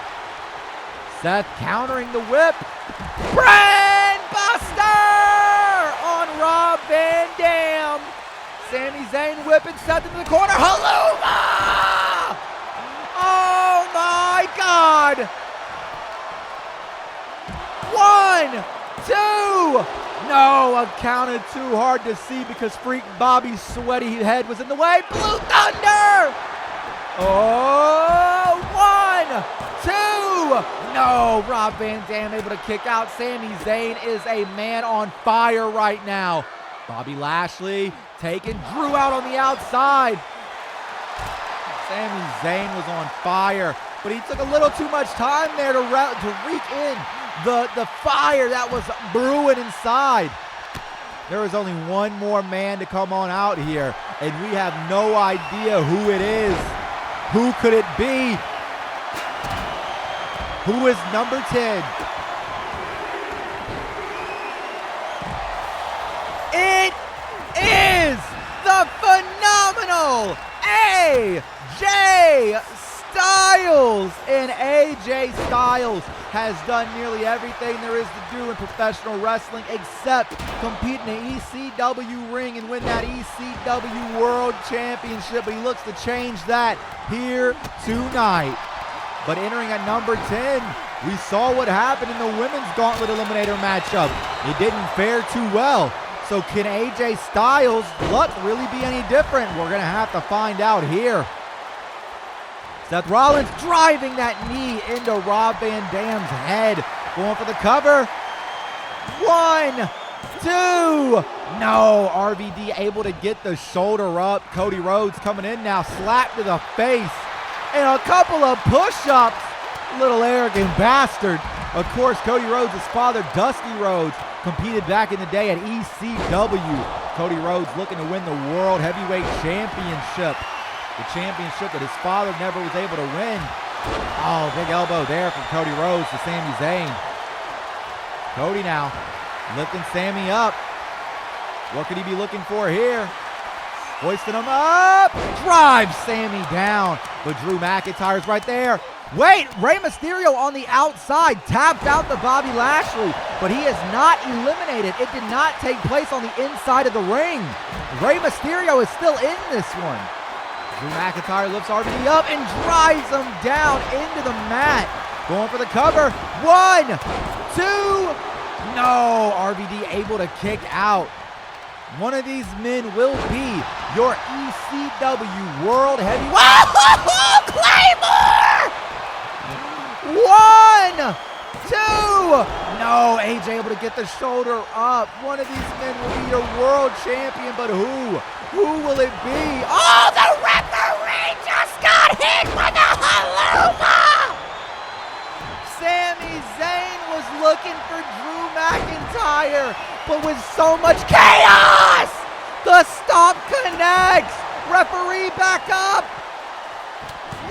Seth countering the whip. Brain Buster on Rob Van Dam. Sami Zayn whipping Seth into the corner. Haluva! Oh my God! 1, 2. No, a count of 2. Hard to see because freak Bobby's sweaty head was in the way. Blue Thunder! Oh, 1, 2. No, Rob Van Dam able to kick out. Sami Zayn is a man on fire right now. Bobby Lashley taking Drew out on the outside. Sami Zayn was on fire, but he took a little too much time there to wreak in the fire that was brewing inside. There is only one more man to come on out here, and we have no idea who it is. Who could it be? Who is number 10? It is the phenomenal AJ Styles. And AJ Styles has done nearly everything there is to do in professional wrestling except compete in the ECW ring and win that ECW World Championship. But he looks to change that here tonight. But entering at number 10, we saw what happened in the women's gauntlet eliminator matchup. It didn't fare too well. So can AJ Styles' luck really be any different? We're going to have to find out here. Seth Rollins driving that knee into Rob Van Dam's head. Going for the cover. 1, 2. No, RVD able to get the shoulder up. Cody Rhodes coming in now. Slap to the face. And a couple of push-ups. Little arrogant bastard. Of course, Cody Rhodes' father, Dusty Rhodes, competed back in the day at ECW. Cody Rhodes looking to win the World Heavyweight Championship. The championship that his father never was able to win. Oh, big elbow there from Cody Rhodes to Sami Zayn. Cody now lifting Sami up. What could he be looking for here? Hoisting him up. Drives Sami down. But Drew McIntyre's right there. Wait, Rey Mysterio on the outside tapped out the Bobby Lashley, but he is not eliminated. It did not take place on the inside of the ring. Rey Mysterio is still in this one. Drew McIntyre lifts RVD up and drives him down into the mat. Going for the cover. 1, 2. No, RVD able to kick out. One of these men will be your ECW World Heavyweight. Claymore! 1, 2. No, AJ able to get the shoulder up. One of these men will be your world champion, but who? Who will it be? Oh, the referee just got hit with a haluva! Sami Zayn was looking for Drew McIntyre, but with so much chaos, the stomp connects. Referee back up.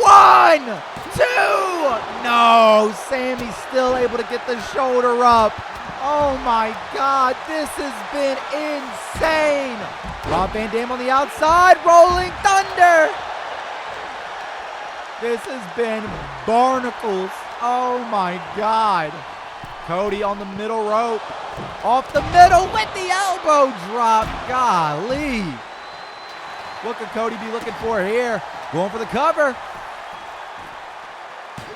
1, 2. No, Sami's still able to get the shoulder up. Oh my God, this has been insane. Rob Van Dam on the outside, rolling thunder. This has been barnacles. Oh my God. Cody on the middle rope. Off the middle with the elbow drop. Golly. What could Cody be looking for here? Going for the cover.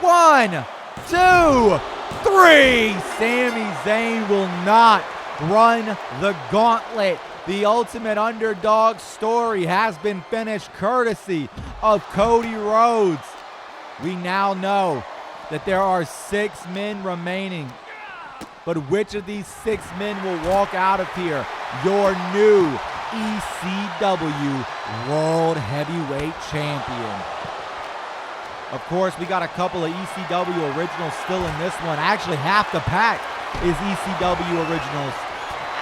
1, 2, 3. Sami Zayn will not run the gauntlet. The ultimate underdog story has been finished courtesy of Cody Rhodes. We now know that there are 6 men remaining. But which of these 6 men will walk out of here your new ECW World Heavyweight Champion? Of course, we got a couple of ECW originals still in this one. Actually, half the pack is ECW originals.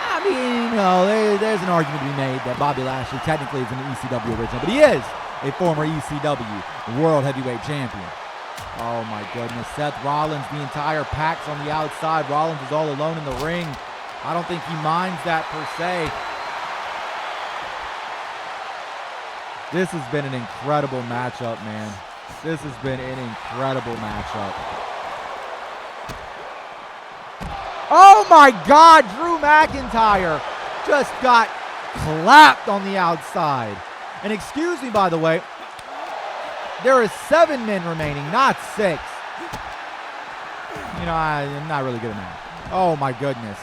I mean, you know, there's an argument to be made that Bobby Lashley technically is an ECW original, but he is a former ECW World Heavyweight Champion. Oh my goodness, Seth Rollins, the entire pack's on the outside. Rollins is all alone in the ring. I don't think he minds that per se. This has been an incredible matchup, man. This has been an incredible matchup. Oh my God, Drew McIntyre just got clapped on the outside. And excuse me, by the way, there is 7 men remaining, not 6. You know, I'm not really good at math. Oh my goodness.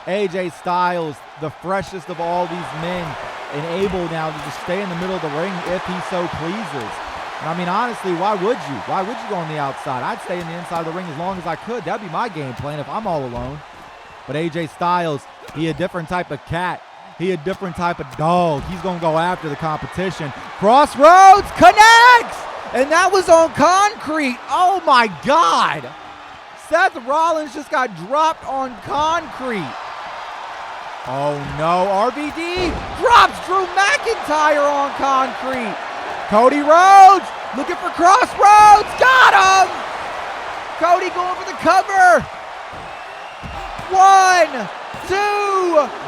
AJ Styles, the freshest of all these men, and able now to just stay in the middle of the ring if he so pleases. And I mean, honestly, why would you? Why would you go on the outside? I'd stay in the inside of the ring as long as I could. That'd be my game plan if I'm all alone. But AJ Styles, he a different type of cat. He a different type of dog. He's going to go after the competition. Crossroads connects! And that was on concrete. Oh, my God. Seth Rollins just got dropped on concrete. Oh no, RVD drops Drew McIntyre on concrete. Cody Rhodes looking for Crossroads, got him! Cody going for the cover. 1, 2,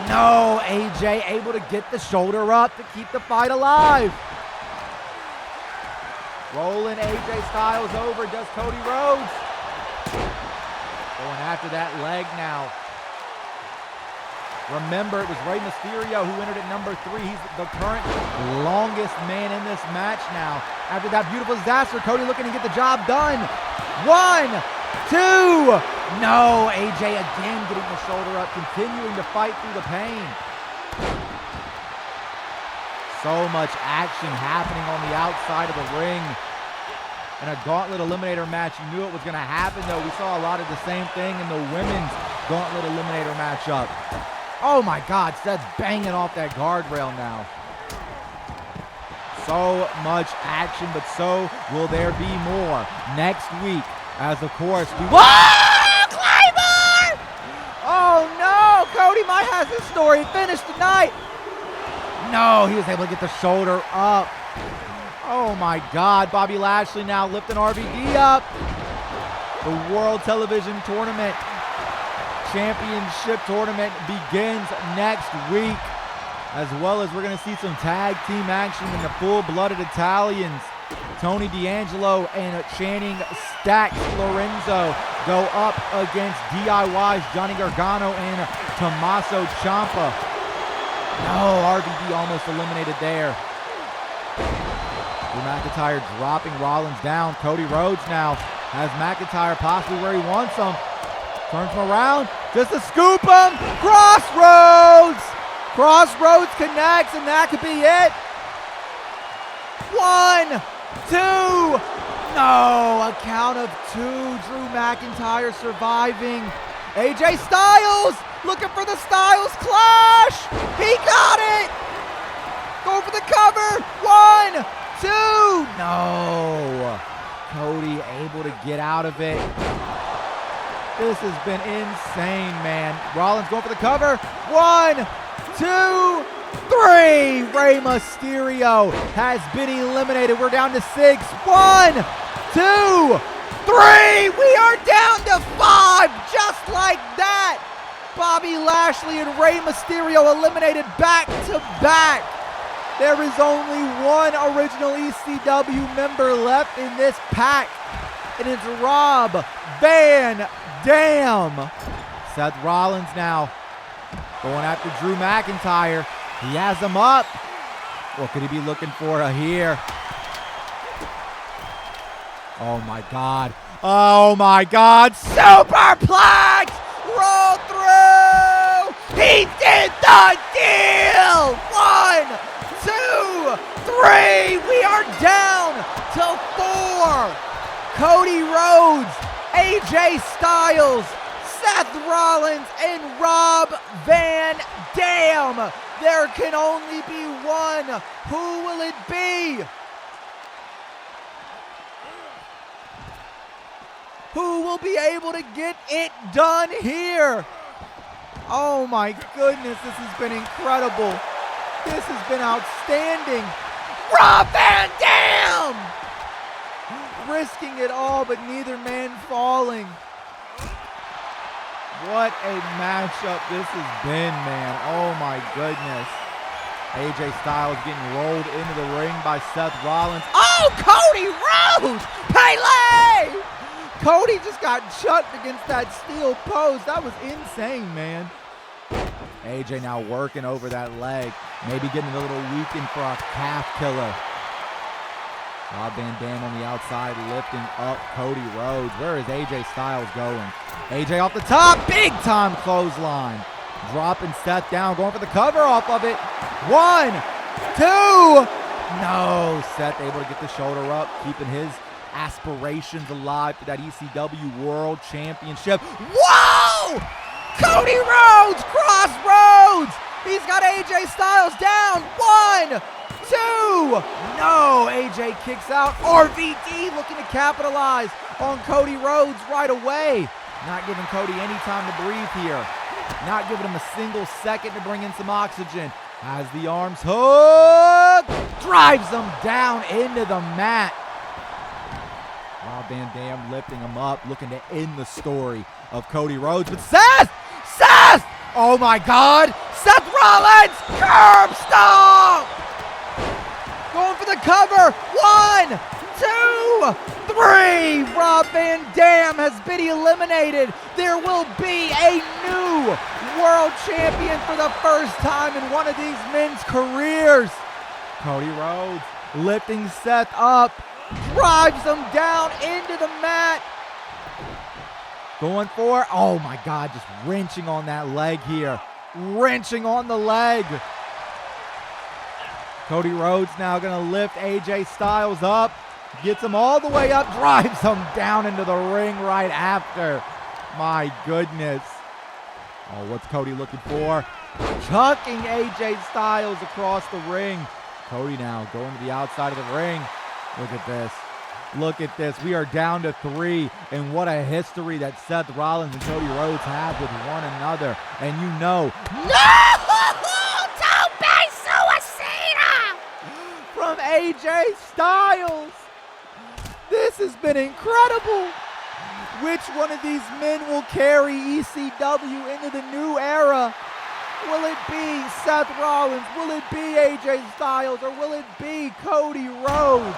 no, AJ able to get the shoulder up to keep the fight alive. Rolling AJ Styles over, does Cody Rhodes. Going after that leg now. Remember, it was Rey Mysterio who entered at number 3. He's the current longest man in this match now. After that beautiful disaster, Cody looking to get the job done. 1, 2, no, AJ again getting the shoulder up, continuing to fight through the pain. So much action happening on the outside of the ring. In a gauntlet eliminator match, you knew it was going to happen, though. We saw a lot of the same thing in the women's gauntlet eliminator matchup. Oh my God, Seth's banging off that guardrail now. So much action, but so will there be more next week, as of course we... Whoa! Claymore! Oh no, Cody might have his story finished tonight. No, he was able to get the shoulder up. Oh my God, Bobby Lashley now lifting RVD up. The World Television Tournament Championship Tournament begins next week, as well as we're going to see some tag team action in the full-blooded Italians. Tony D'Angelo and Channing Stacks Lorenzo go up against DIY's Johnny Gargano and Tommaso Ciampa. No, RVD almost eliminated there. Drew McIntyre dropping Rollins down. Cody Rhodes now has McIntyre possibly where he wants him. Turns him around just to scoop him. Crossroads! Crossroads connects, and that could be it. 1, 2. No, a count of 2. Drew McIntyre surviving. AJ Styles looking for the Styles Clash. He got it. Go for the cover. 1, 2. No. Cody able to get out of it. This has been insane, man. Rollins going for the cover. 1, 2, 3. Rey Mysterio has been eliminated. We're down to 6. 1, 2, 3. We are down to 5. Just like that. Bobby Lashley and Rey Mysterio eliminated back to back. There is only one original ECW member left in this pack, and it's Rob Van Dam. Seth Rollins now going after Drew McIntyre. He has him up. What could he be looking for here? Oh my God. Oh my God. Superplex! Roll through! He did the deal! 1, 2, 3. We are down to 4. Cody Rhodes, AJ Styles, Seth Rollins, and Rob Van Dam. There can only be one. Who will it be? Who will be able to get it done here? Oh my goodness, this has been incredible. This has been outstanding. Rob Van Dam! Risking it all, but neither man falling. What a matchup this has been, man. Oh my goodness. AJ Styles getting rolled into the ring by Seth Rollins. Oh, Cody Rhodes! Pele! Cody just got chucked against that steel post. That was insane, man. AJ now working over that leg. Maybe getting a little weakened for a calf killer. Rob Van Dam on the outside lifting up Cody Rhodes. Where is AJ Styles going? AJ off the top. Big time clothesline. Dropping Seth down. Going for the cover off of it. 1, 2. No. Seth able to get the shoulder up. Keeping his aspirations alive for that ECW World Championship. Whoa! Cody Rhodes! Crossroads! He's got AJ Styles down. 1, 2. No, AJ kicks out. RVD looking to capitalize on Cody Rhodes right away. Not giving Cody any time to breathe here. not giving him a single second to bring in some oxygen. Has the arms hooked, drives him down into the mat. Rob Van Dam lifting him up, looking to end the story of Cody Rhodes. But Seth! Oh my God! Seth Rollins! Curb stomp! Going for the cover. 1, 2, 3. Rob Van Dam has been eliminated. There will be a new world champion for the first time in one of these men's careers. Cody Rhodes lifting Seth up, drives him down into the mat. Going for, oh my God, just wrenching on that leg here. Wrenching on the leg. Cody Rhodes now going to lift AJ Styles up. Gets him all the way up, drives him down into the ring right after. My goodness. Oh, what's Cody looking for? Chucking AJ Styles across the ring. Cody now going to the outside of the ring. Look at this. Look at this. We are down to 3, and what a history that Seth Rollins and Cody Rhodes have with one another. And you know, no! Don't be suicida! From AJ Styles. This has been incredible. Which one of these men will carry ECW into the new era? Will it be Seth Rollins? Will it be AJ Styles? Or will it be Cody Rhodes?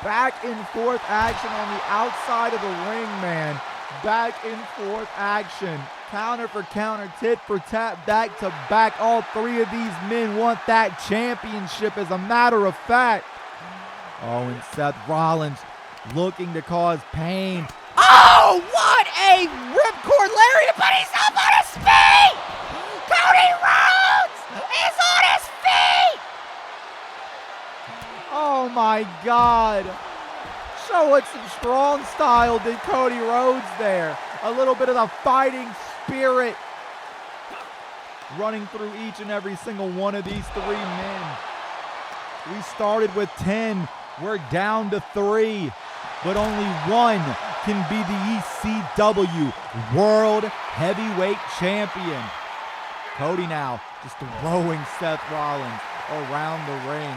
Back and forth action on the outside of the ring, man. Back and forth action. Counter for counter, tit for tat, back to back. All 3 of these men want that championship, as a matter of fact. Oh, and Seth Rollins looking to cause pain. Oh, what a ripcord lariat, but he's up on his feet! Cody Rhodes is on his feet! Oh my God. Showing some strong style did Cody Rhodes there. A little bit of the fighting spirit running through each and every single one of these 3 men. We started with 10. We're down to 3. But only one can be the ECW World Heavyweight Champion. Cody now just throwing Seth Rollins around the ring.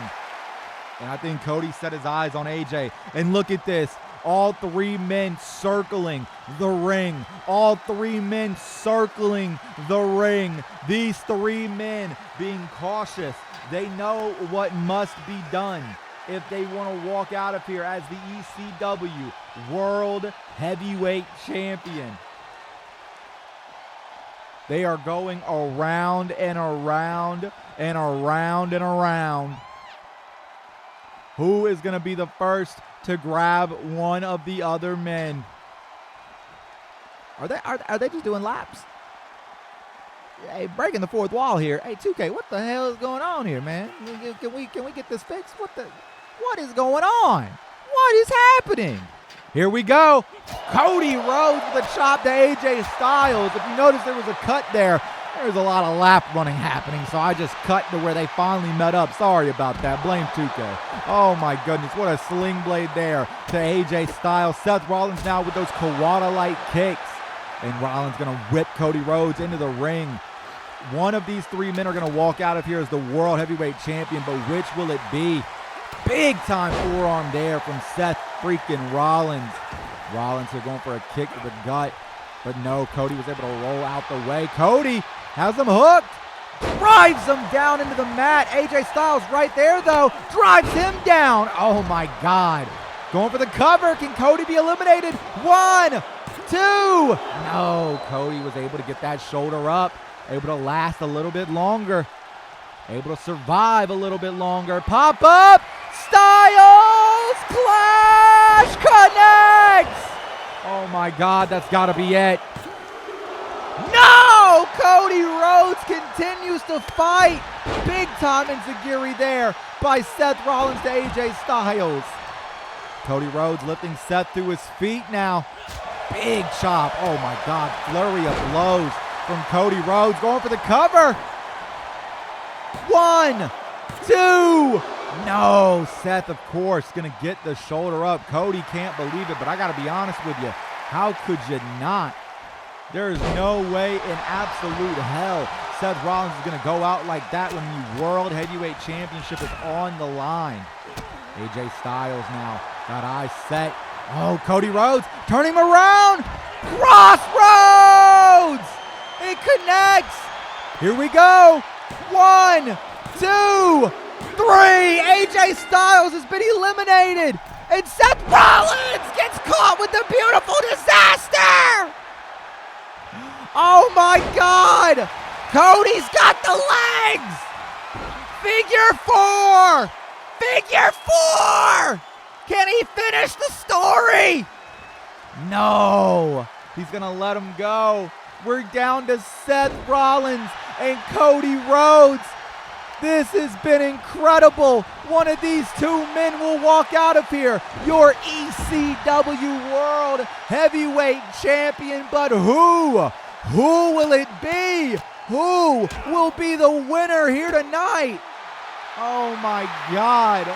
And I think Cody set his eyes on AJ. And look at this. All 3 men circling the ring. All 3 men circling the ring. These 3 men being cautious. They know what must be done if they want to walk out of here as the ECW World Heavyweight Champion. They are going around and around and around and around. Who is going to be the first to grab one of the other men? Are they just doing laps? Hey, breaking the 4th wall here. Hey, 2K, what the hell is going on here, man? Can we get this fixed? What is going on? What is happening? Here we go. Cody Rhodes with a chop to AJ Styles. If you notice, there was a cut there. There's a lot of lap running happening, so I just cut to where they finally met up. Sorry about that. Blame 2K. Oh, my goodness. What a sling blade there to AJ Styles. Seth Rollins now with those Kawada-like kicks. And Rollins going to whip Cody Rhodes into the ring. One of these 3 men are going to walk out of here as the World Heavyweight Champion, but which will it be? Big time forearm there from Seth freaking Rollins. Rollins here going for a kick to the gut, but no, Cody was able to roll out the way. Cody has him hooked, drives him down into the mat. AJ Styles right there though, drives him down. Oh my God. Going for the cover. Can Cody be eliminated? 1, 2. No, Cody was able to get that shoulder up, able to last a little bit longer, able to survive a little bit longer. Pop up. Styles Clash connects. Oh my God, that's got to be it. No! Cody Rhodes continues to fight. Big time enziguri there by Seth Rollins to AJ Styles. Cody Rhodes lifting Seth to his feet now. Big chop. Oh my God, flurry of blows from Cody Rhodes. Going for the cover. 1, 2. No, Seth, of course, going to get the shoulder up. Cody can't believe it, but I got to be honest with you. How could you not? There is no way in absolute hell Seth Rollins is going to go out like that when the World Heavyweight Championship is on the line. AJ Styles now got eyes set. Oh, Cody Rhodes turning him around. Crossroads! It connects. Here we go. 1, 2, 3. AJ Styles has been eliminated. And Seth Rollins gets caught with the beautiful disaster. Oh my God. Cody's got the legs. Figure 4. Figure 4. Can he finish the story? No. He's going to let him go. We're down to Seth Rollins and Cody Rhodes. This has been incredible. One of these two men will walk out of here, your ECW World Heavyweight Champion. But who? Who will it be? Who will be the winner here tonight? Oh my God.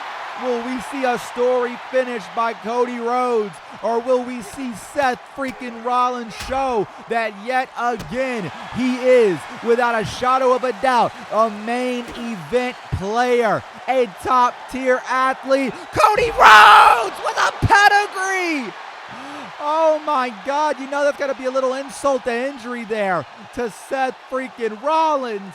Will we see a story finished by Cody Rhodes, or will we see Seth freaking Rollins show that yet again he is, without a shadow of a doubt, a main event player, a top tier athlete? Cody Rhodes with a pedigree! Oh my God, you know that's got to be a little insult to injury there to Seth freaking Rollins.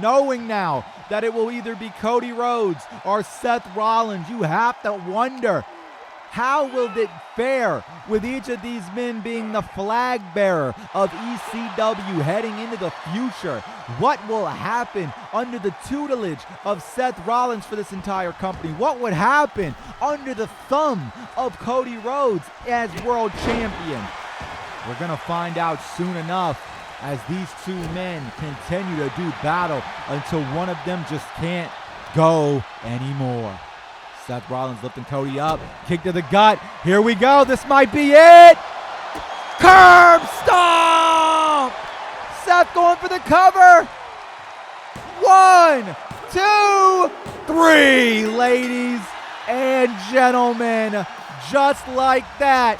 Knowing now that it will either be Cody Rhodes or Seth Rollins, you have to wonder, how will it fare with each of these men being the flag bearer of ECW heading into the future? What will happen under the tutelage of Seth Rollins for this entire company? What would happen under the thumb of Cody Rhodes as world champion? We're going to find out soon enough, as these two men continue to do battle until one of them just can't go anymore. Seth Rollins lifting Cody up, kick to the gut. Here we go, this might be it. Curb stomp! Seth going for the cover. 1, 2, 3, ladies and gentlemen. Just like that,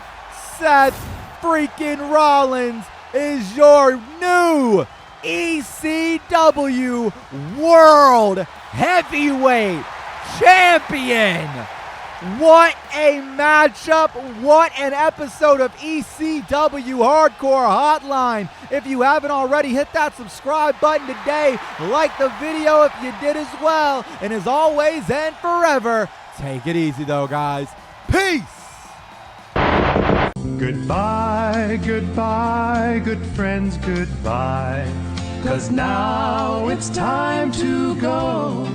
Seth freaking Rollins is your new ECW World Heavyweight Champion. What a matchup. What an episode of ECW Hardcore Hotline. If you haven't already, hit that subscribe button today. Like the video if you did as well. And as always and forever, take it easy though, guys. Peace. Goodbye, goodbye, good friends, goodbye. 'Cause now it's time to go.